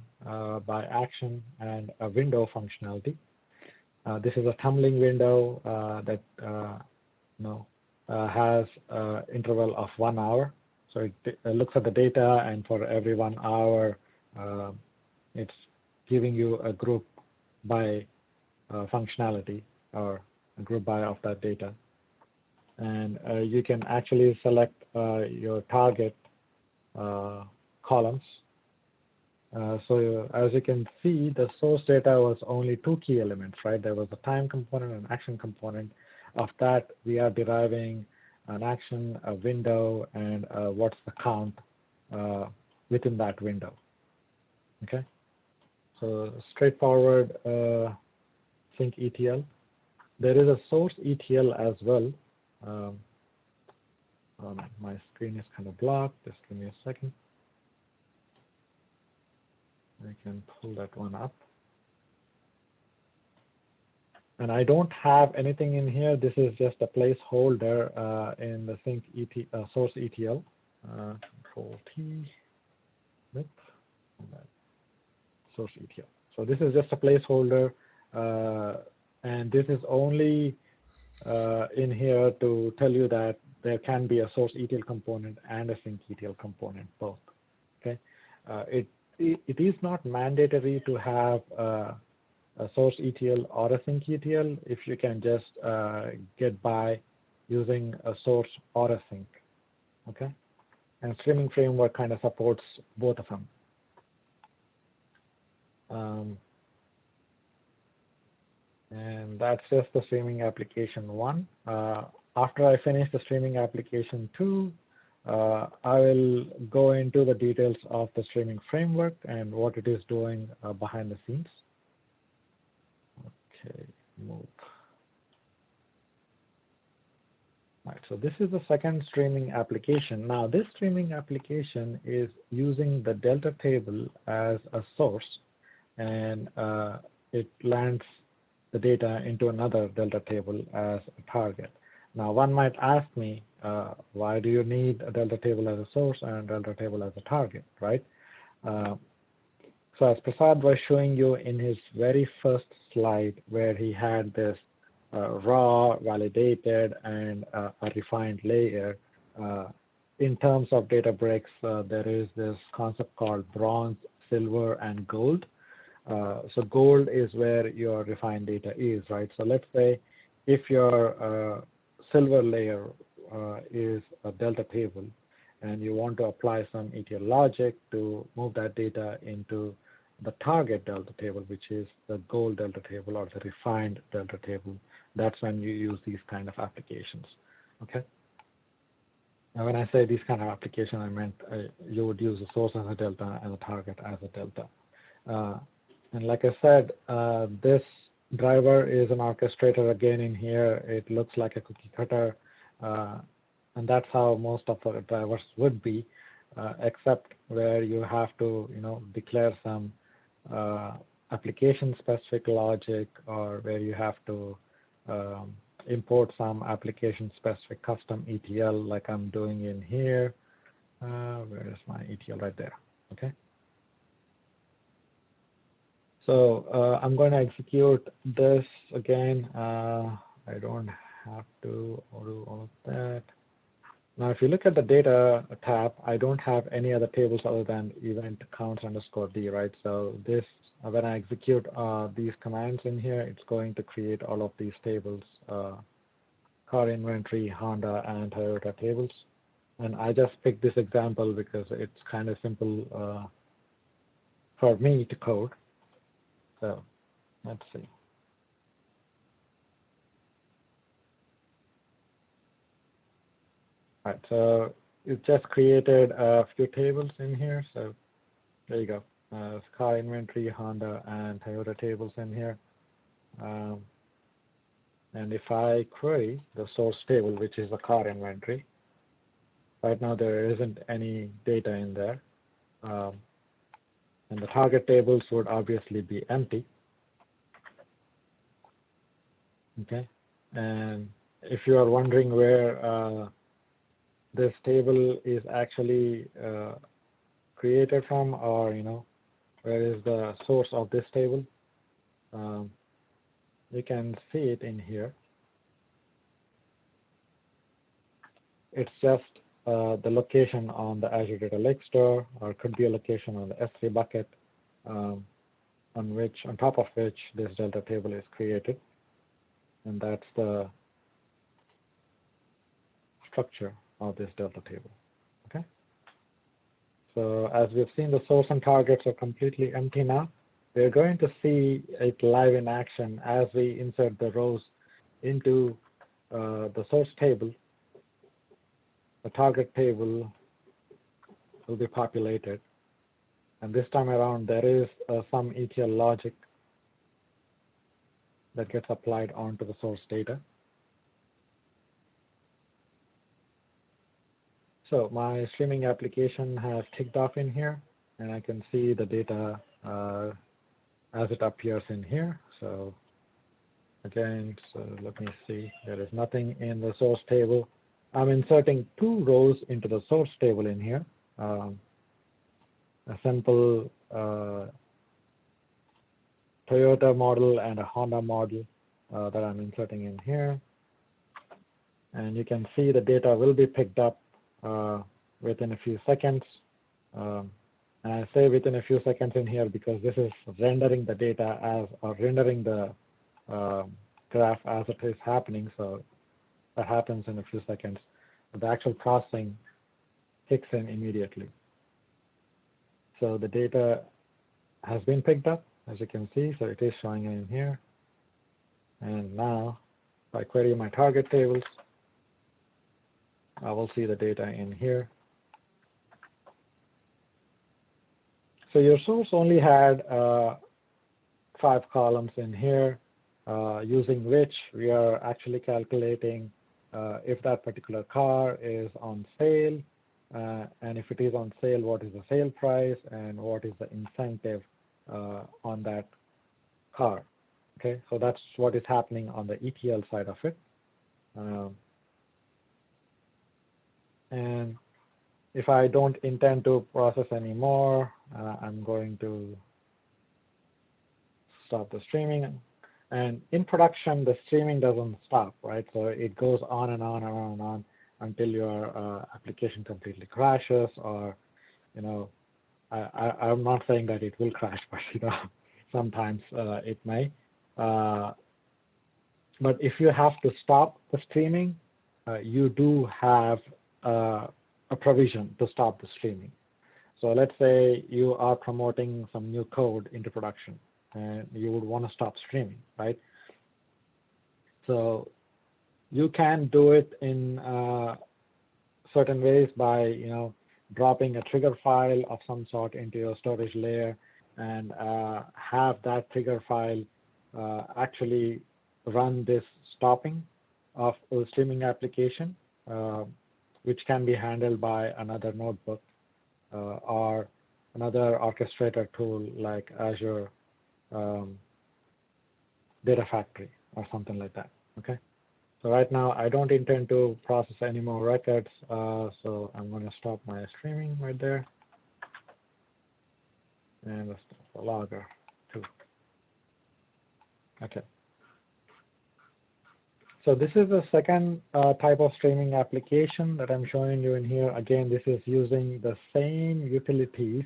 by action and a window functionality. This is a tumbling window that has interval of 1 hour. So it looks at the data, and for every 1 hour, it's giving you a group by functionality or a group by of that data. And you can actually select your target columns. So as you can see, the source data was only two key elements, right? There was a time component and action component. Of that, we are deriving an action, a window, and what's the count within that window. Okay, so straightforward sync ETL. There is a source ETL as well. My screen is kind of blocked. Just give me a second. I can pull that one up. And I don't have anything in here. This is just a placeholder in the sync source ETL. Control T. Nope. Source ETL. So this is just a placeholder, and this is only in here to tell you that there can be a source ETL component and a sync ETL component both. Okay, it is not mandatory to have a source ETL or a sync ETL if you can just get by using a source or a sync. Okay, and streaming framework kind of supports both of them. And that's just the streaming application 1. After I finish the streaming application 2, I will go into the details of the streaming framework and what it is doing behind the scenes. Okay, move. Right, so this is the second streaming application. Now, this streaming application is using the Delta table as a source, and it lands the data into another Delta table as a target. Now, one might ask me, why do you need a Delta table as a source and a Delta table as a target, right? So as Prasad was showing you in his very first slide, where he had this raw, validated, and a refined layer, in terms of Databricks, there is this concept called bronze, silver, and gold. So gold is where your refined data is, right? So let's say if your silver layer is a Delta table and you want to apply some ETL logic to move that data into the target Delta table, which is the gold Delta table or the refined Delta table, that's when you use these kind of applications, okay? Now, when I say these kind of application, I meant you would use a source as a Delta and a target as a Delta. And like I said, this driver is an orchestrator again in here. It looks like a cookie cutter, and that's how most of the drivers would be, except where you have to, declare some application-specific logic, or where you have to import some application-specific custom ETL, like I'm doing in here. Where is my ETL? Right there. Okay. So I'm going to execute this again. I don't have to do all of that. Now, if you look at the data tab, I don't have any other tables other than event counts underscore D, right? So this, when I execute these commands in here, it's going to create all of these tables, car inventory, Honda, and Toyota tables. And I just picked this example because it's kind of simple for me to code. So let's see. All right, so it just created a few tables in here. So there you go. Car inventory, Honda, and Toyota tables in here. And if I query the source table, which is the car inventory, right now there isn't any data in there. And the target tables would obviously be empty. Okay, and if you are wondering where this table is actually created from, or where is the source of this table, you can see it in here. It's just the location on the Azure Data Lake Store, or it could be a location on the S3 bucket, on top of which this Delta table is created, and that's the structure of this Delta table. Okay. So as we've seen, the source and targets are completely empty now. We're going to see it live in action as we insert the rows into the source table. The target table will be populated. And this time around, there is some ETL logic that gets applied onto the source data. So my streaming application has ticked off in here, and I can see the data as it appears in here. So again, so let me see, there is nothing in the source table. I'm inserting 2 rows into the source table in here. A simple Toyota model and a Honda model that I'm inserting in here. And you can see the data will be picked up within a few seconds. And I say within a few seconds in here because this is rendering the data as, or rendering the graph as it is happening. So that happens in a few seconds. But the actual processing kicks in immediately. So the data has been picked up, as you can see. So it is showing in here. And now, if I query my target tables, I will see the data in here. So your source only had 5 columns in here, using which we are actually calculating if that particular car is on sale, and if it is on sale, what is the sale price and what is the incentive on that car. Okay, so that's what is happening on the ETL side of it. And if I don't intend to process anymore, I'm going to stop the streaming. And in production, the streaming doesn't stop, right? So it goes on and on and on and on until your application completely crashes, or, you know, I'm not saying that it will crash, but, you know, sometimes it may. But if you have to stop the streaming, you do have a provision to stop the streaming. So let's say you are promoting some new code into production and you would want to stop streaming, right? So you can do it in certain ways by, you know, dropping a trigger file of some sort into your storage layer and have that trigger file actually run this stopping of a streaming application, which can be handled by another notebook or another orchestrator tool like Azure Data Factory or something like that. Okay. So right now I don't intend to process any more records, so I'm going to stop my streaming right there, and let's stop the logger too. Okay. So this is the second type of streaming application that I'm showing you in here. Again, this is using the same utilities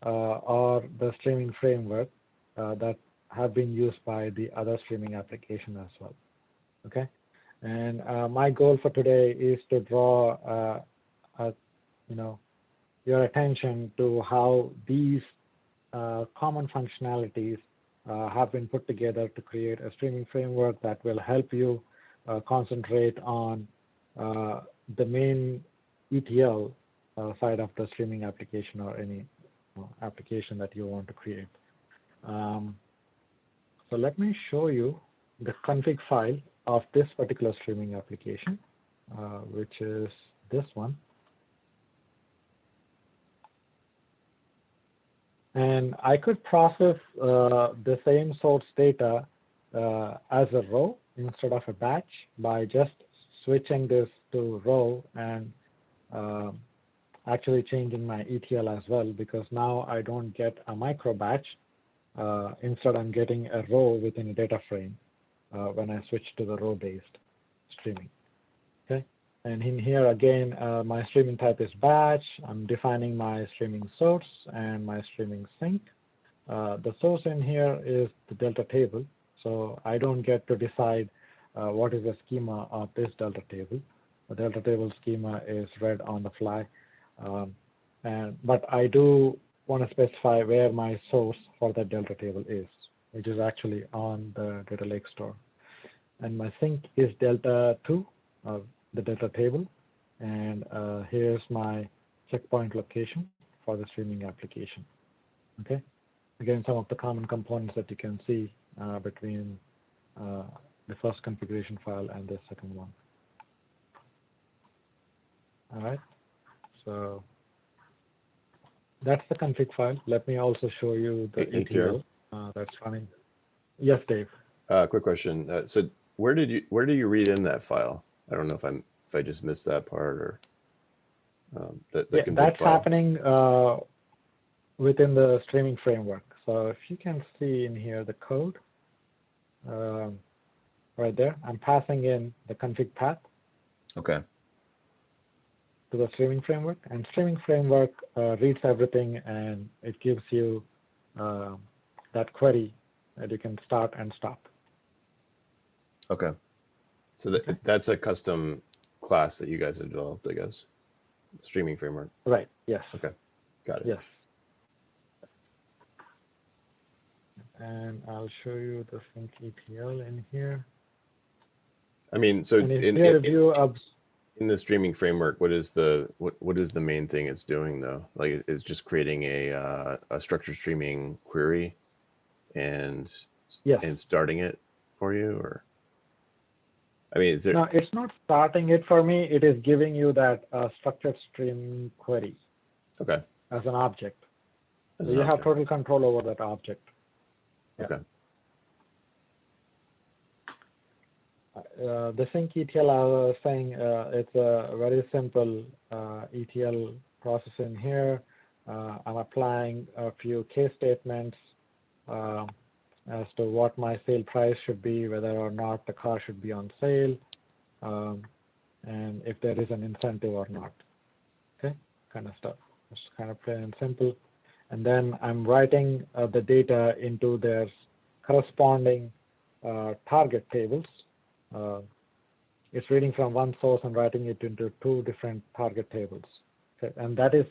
or the streaming framework that have been used by the other streaming application as well. Okay, and my goal for today is to draw, you know, your attention to how these common functionalities have been put together to create a streaming framework that will help you concentrate on the main ETL side of the streaming application or any application that you want to create. So let me show you the config file of this particular streaming application, which is this one. And I could process the same source data as a row instead of a batch by just switching this to row and actually changing my ETL as well, because now I don't get a micro batch. Instead, I'm getting a row within a data frame when I switch to the row-based streaming. Okay, and in here again, my streaming type is batch. I'm defining my streaming source and my streaming sink. The source in here is the delta table, so I don't get to decide what is the schema of this delta table. The delta table schema is read on the fly. But I do want to specify where my source for that Delta table is, which is actually on the data lake store. And my sink is Delta 2, the Delta table. And here's my checkpoint location for the streaming application. Okay. Again, some of the common components that you can see between the first configuration file and the second one. All right. So that's the config file. Let me also show you the ETL that's running. Yes, Dave. Quick question. So where do you read in that file? I don't know if I just missed that part or that's file. happening within the streaming framework. So if you can see in here the code right there, I'm passing in the config path. Okay. To the streaming framework, and streaming framework reads everything, and it gives you that query that you can start and stop. Okay. So that's a custom class that you guys have developed, I guess. Streaming framework. Right. Yes. Okay. Got it. Yes. And I'll show you the sync ETL in here. I mean, so in the streaming framework, what is the main thing it's doing though? Like, it's just creating a structured streaming query and starting it for you, or? I mean, is there? No, it's not starting it for me. It is giving you that structured stream query. Okay. As an object. So you have total control over that object. Yeah. Okay. The sync ETL, I was saying, it's a very simple ETL process in here. I'm applying a few case statements as to what my sale price should be, whether or not the car should be on sale, and if there is an incentive or not. Okay, kind of stuff. It's kind of plain and simple. And then I'm writing the data into their corresponding target tables. It's reading from one source and writing it into two different target tables. Okay. And that is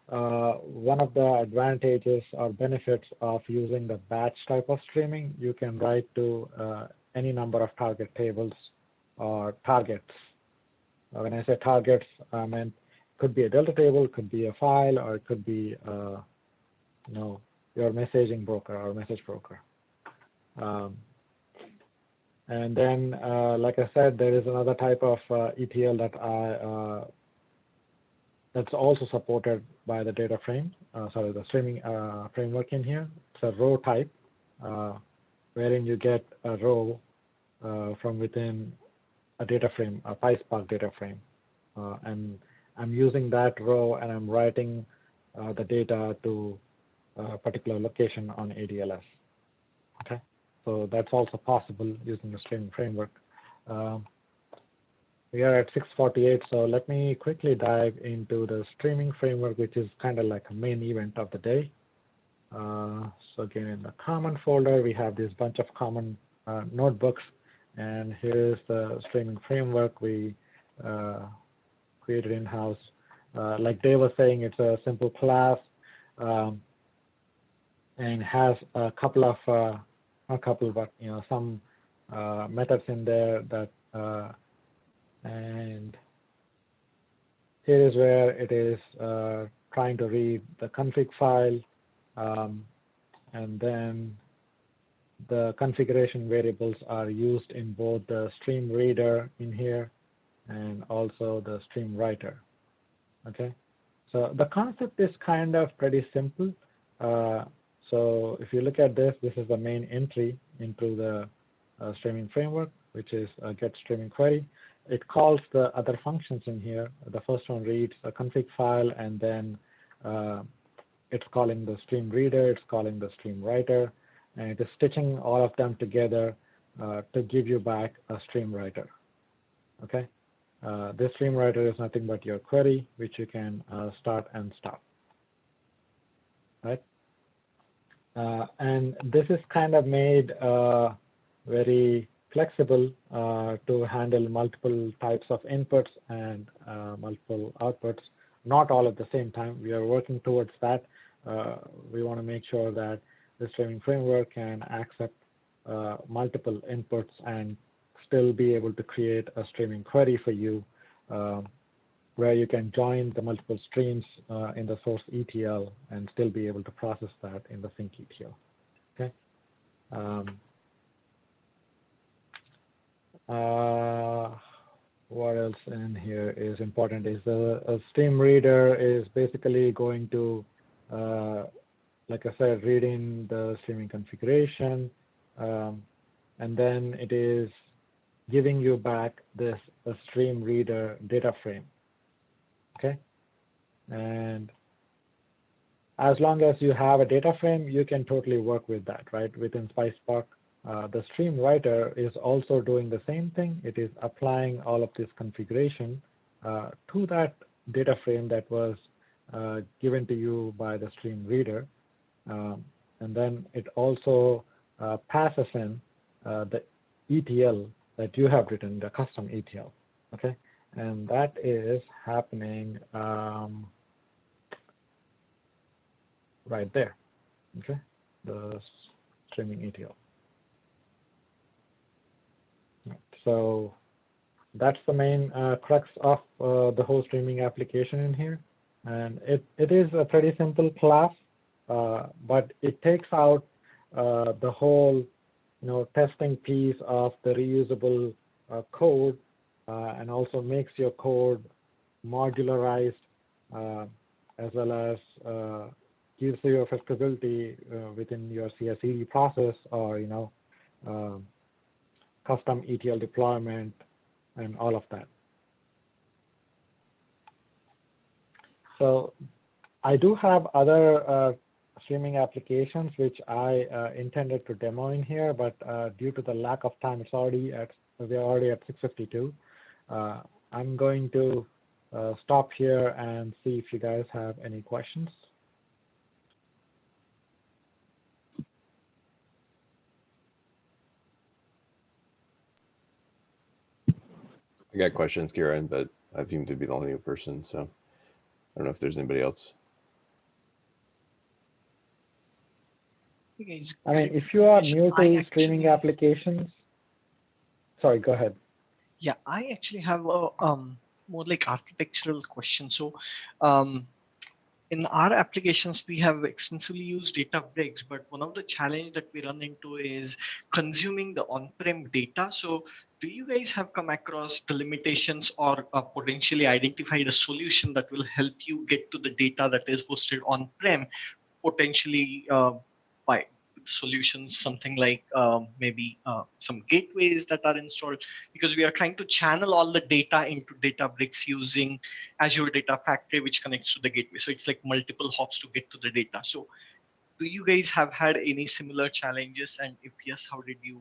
one of the advantages or benefits of using the batch type of streaming. You can write to any number of target tables or targets. When I say targets, I mean, it could be a Delta table, it could be a file, or it could be your messaging broker or message broker. And then, like I said, there is another type of ETL that that's also supported by the data frame, the streaming framework in here. It's a row type, wherein you get a row from within a data frame, a PySpark data frame. And I'm using that row and I'm writing the data to a particular location on ADLS. Okay. So that's also possible using the streaming framework. We are at 6:48, so let me quickly dive into the streaming framework, which is kind of like a main event of the day. So again, in the common folder, we have this bunch of common notebooks, and here's the streaming framework we created in-house. Like Dave was saying, it's a simple class and has a couple of some methods in there that and here is where it is trying to read the config file, and then the configuration variables are used in both the stream reader in here and also the stream writer. Okay, so the concept is kind of pretty simple. So if you look at this is the main entry into the streaming framework, which is a get streaming query. It calls the other functions in here. The first one reads a config file, and then it's calling the stream reader, it's calling the stream writer, and it is stitching all of them together to give you back a stream writer. Okay, this stream writer is nothing but your query, which you can start and stop. Right? And this is kind of made very flexible to handle multiple types of inputs and multiple outputs. not all at the same time. We are working towards that. We want to make sure that the streaming framework can accept multiple inputs and still be able to create a streaming query for you where you can join the multiple streams in the source ETL and still be able to process that in the sync ETL. Okay. What else in here is important is a stream reader is basically going to, like I said, reading the streaming configuration, and then it is giving you back a stream reader data frame. Okay, and as long as you have a data frame, you can totally work with that, right? Within SpiceSpark, the stream writer is also doing the same thing. It is applying all of this configuration to that data frame that was given to you by the stream reader. And then it also passes in the ETL that you have written, the custom ETL, okay? And that is happening right there, okay? The streaming ETL. So that's the main crux of the whole streaming application in here. And it is a pretty simple class, but it takes out the whole testing piece of the reusable code and also makes your code modularized as well as gives you flexibility within your CI/CD process or custom ETL deployment and all of that. So I do have other streaming applications which I intended to demo in here, but due to the lack of time, we're already at 6:52. I'm going to stop here and see if you guys have any questions. I got questions, Kiran, but I seem to be the only new person, so I don't know if there's anybody else. I mean, if you are new to streaming applications, sorry, go ahead. Yeah, I actually have a more like architectural question. So in our applications, we have extensively used Databricks, but one of the challenge that we run into is consuming the on-prem data. So do you guys have come across the limitations or potentially identified a solution that will help you get to the data that is hosted on-prem, potentially by solutions, something like maybe some gateways that are installed, because we are trying to channel all the data into Databricks using Azure Data Factory, which connects to the gateway. So it's like multiple hops to get to the data. So do you guys have had any similar challenges? And if yes, how did you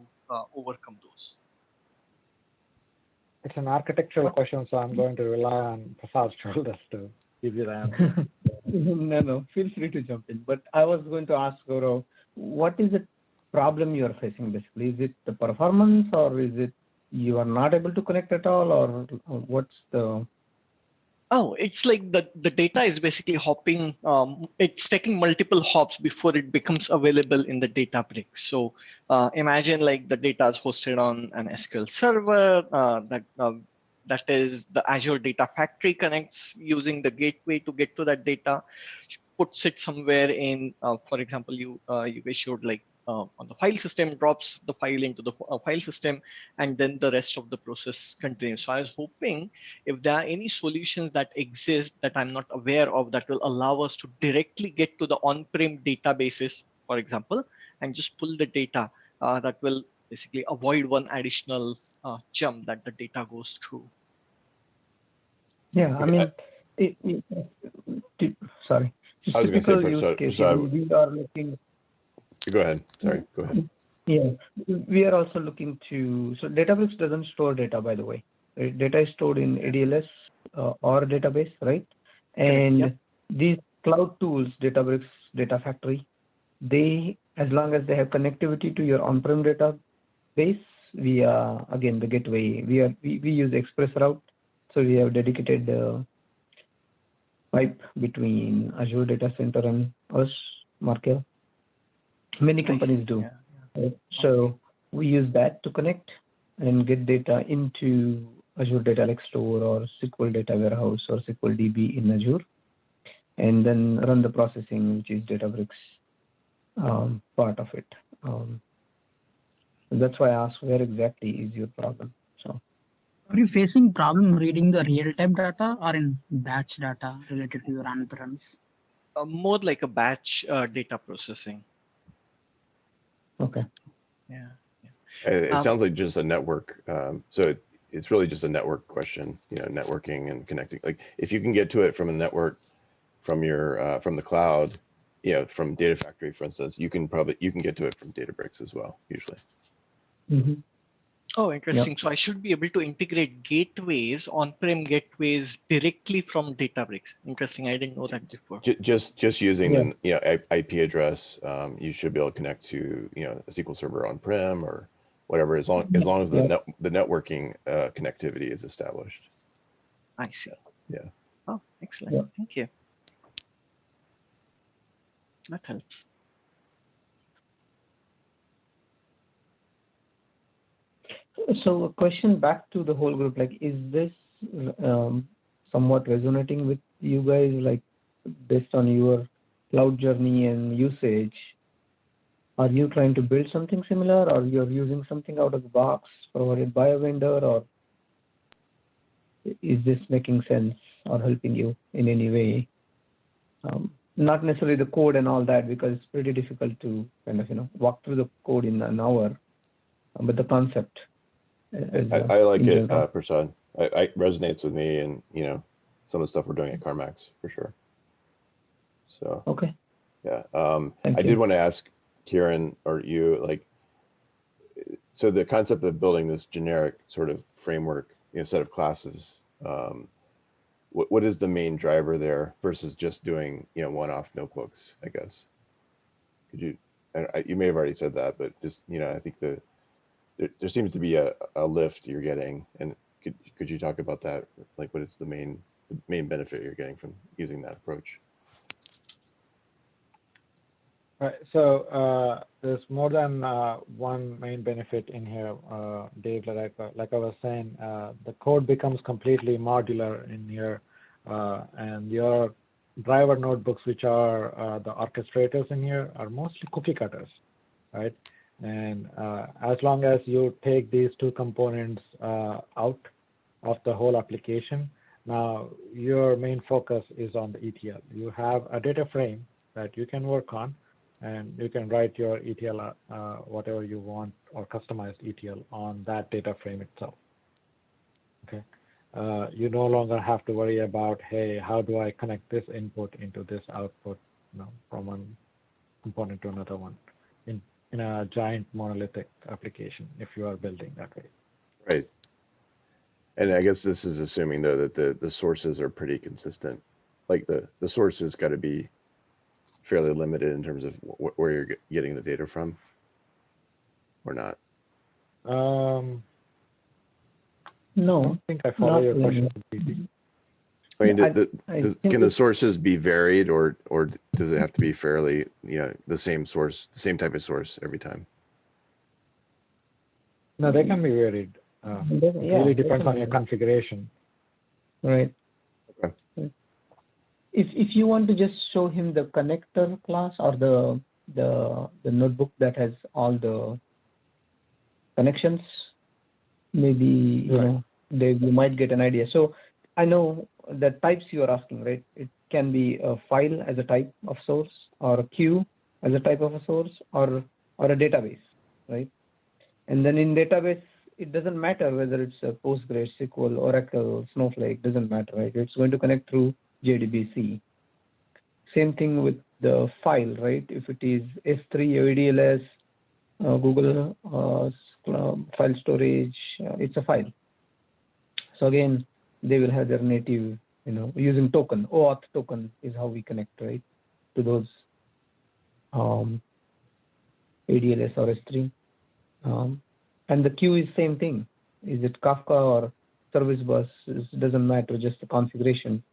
overcome those? It's an architectural question, so I'm going to rely on Prasad's shoulders to give you the answer. No, feel free to jump in. But I was going to ask Gaurav, what is the problem you are facing basically? Is it the performance, or is it you are not able to connect at all, or what's the? Oh, it's like the data is basically hopping. It's taking multiple hops before it becomes available in the Databricks. So imagine like the data is hosted on an SQL server that is the Azure Data Factory connects using the gateway to get to that data, puts it somewhere in, for example, you guys showed like on the file system, drops the file into the file system, and then the rest of the process continues. So I was hoping if there are any solutions that exist that I'm not aware of that will allow us to directly get to the on-prem databases, for example, and just pull the data that will basically avoid one additional jump that the data goes through. Yeah, I mean, sorry. I was going to say, We are looking. Go ahead. Sorry, go ahead. Yeah, we are also looking to. So Databricks doesn't store data, by the way. Data is stored in ADLS or database, right? And these cloud tools, Databricks Data Factory, they, as long as they have connectivity to your on-prem database via again the gateway, we use Express route, so we have dedicated pipe between Azure Data Center and us, Markel. Many companies do. Yeah. Right? So we use that to connect and get data into Azure Data Lake Store or SQL Data Warehouse or SQL DB in Azure, and then run the processing, which is Databricks part of it. That's why I asked, where exactly is your problem? So, Are you facing problem reading the real-time data or in batch data related to your on-premise? More like a batch data processing. okay. Yeah. It sounds like just a network. So it's really just a network question, networking and connecting. Like if you can get to it from a network, from your from the cloud, from Data Factory, for instance, you can get to it from Databricks as well, usually. Mm-hmm. Oh, interesting. So I should be able to integrate gateways, on-prem gateways directly from Databricks. Interesting. I didn't know that before. Just using the IP address, you should be able to connect to a SQL Server on-prem or whatever, as long as the networking connectivity is established. I see. Yeah. Oh, excellent. Yeah. Thank you. That helps. So a question back to the whole group, like, is this somewhat resonating with you guys, like based on your cloud journey and usage? Are you trying to build something similar, or you're using something out of the box provided by a vendor, or is this making sense or helping you in any way? Not necessarily the code and all that, because it's pretty difficult to kind of walk through the code in an hour, but the concept. I like it, Prasad. It resonates with me, and some of the stuff we're doing at CarMax for sure. So okay. Yeah. Thank I you. did want to ask Kiran or you, so the concept of building this generic sort of framework, set of classes, what is the main driver there versus just doing, one-off notebooks, I guess? Could you, you may have already said that, but just, I think there seems to be a lift you're getting, and could you talk about that? Like, what is the main benefit you're getting from using that approach? Right. So there's more than one main benefit in here, Dave. Like I was saying, the code becomes completely modular in here, and your driver notebooks, which are the orchestrators in here, are mostly cookie cutters, right? And as long as you take these two components out of the whole application, now your main focus is on the ETL. You have a data frame that you can work on, and you can write your ETL, whatever you want, or customized ETL on that data frame itself. Okay. You no longer have to worry about, hey, how do I connect this input into this output, from one component to another one in a giant monolithic application, if you are building that way. Right. And I guess this is assuming, though, that the sources are pretty consistent. Like the sources got to be fairly limited in terms of where you're getting the data from, or not? No, I don't think I follow your question completely. I mean, can the sources be varied, or does it have to be fairly, the same source, the same type of source every time? No, they can be varied. It really depends on your configuration. Right. Okay. If you want to just show him the connector class or the notebook that has all the connections, maybe Dave, you might get an idea. So I know the types you are asking, right? It can be a file as a type of source, or a queue as a type of a source, or a database, right? And then in database, it doesn't matter whether it's a Postgres, SQL, Oracle, Snowflake, doesn't matter, right? It's going to connect through JDBC. Same thing with the file, right? If it is S3, ADLS, Google file storage, it's a file. So again, they will have their native, using token. OAuth token is how we connect, right, to those ADLS or S3. And the queue is same thing. Is it Kafka or service bus? It doesn't matter, just the configuration.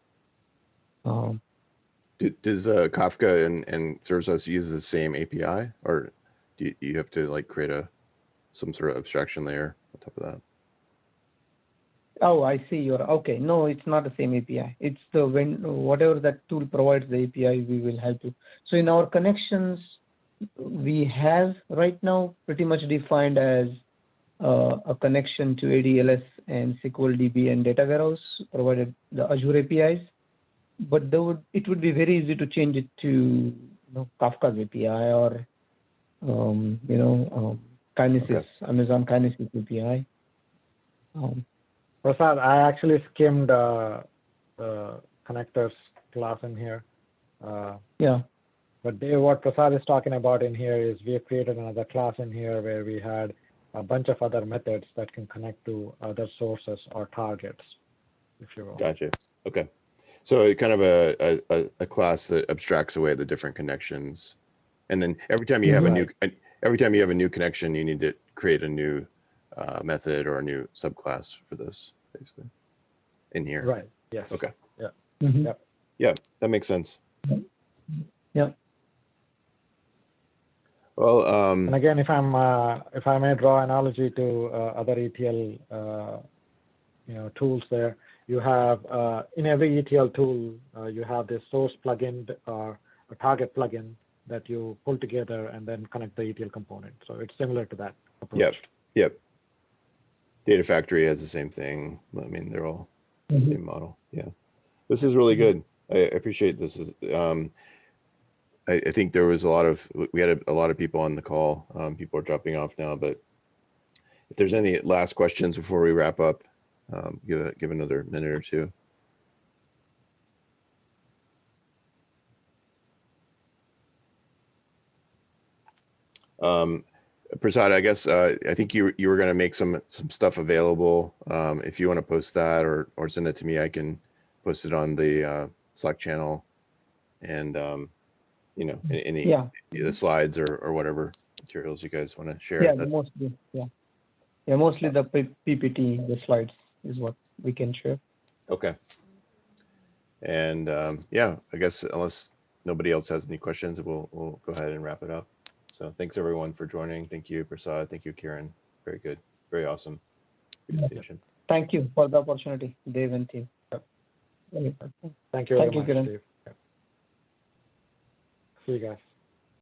Does Kafka and Service use the same API, or do you have to like create some sort of abstraction layer on top of that? Oh, I see. Okay. No, it's not the same API. It's whatever that tool provides the API, we will help you. So in our connections, we have right now pretty much defined as a connection to ADLS and SQL DB and data warehouse, provided the Azure APIs. But it would be very easy to change it to Kafka's API or Kinesis, Okay. Amazon Kinesis API. Prasad, I actually skimmed the connectors class in here. Yeah. But Dave, what Prasad is talking about in here is we have created another class in here where we had a bunch of other methods that can connect to other sources or targets, if you will. Gotcha. Okay. So it's kind of a class that abstracts away the different connections, and then every time you have a new connection, you need to create a new method or a new subclass for this, basically, in here. Right. Yes. Okay. Yeah. Mm-hmm. Yep. Yeah, that makes sense. Yeah. Well, And again, if I may draw analogy to other ETL tools, there you have in every ETL tool you have this source plugin or a target plugin that you pull together and then connect the ETL component. So it's similar to that approach. Yep. Data Factory has the same thing. I mean, they're all the same model. Yeah, this is really good. I appreciate this. I think we had a lot of people on the call. People are dropping off now, but if there's any last questions before we wrap up, give another minute or two. Prasad, I guess I think you were going to make some stuff available. If you want to post that or send it to me, I can post it on the Slack channel, and any the slides or whatever materials you guys want to share. Yeah, mostly the PPT, the slides is what we can share. Okay. And I guess unless nobody else has any questions, we'll go ahead and wrap it up. So thanks everyone for joining. Thank you, Prasad. Thank you, Kiran. Very good. Very awesome presentation. Thank you for the opportunity, Dave and team. Thank you very much, Kiran. Steve. See you guys.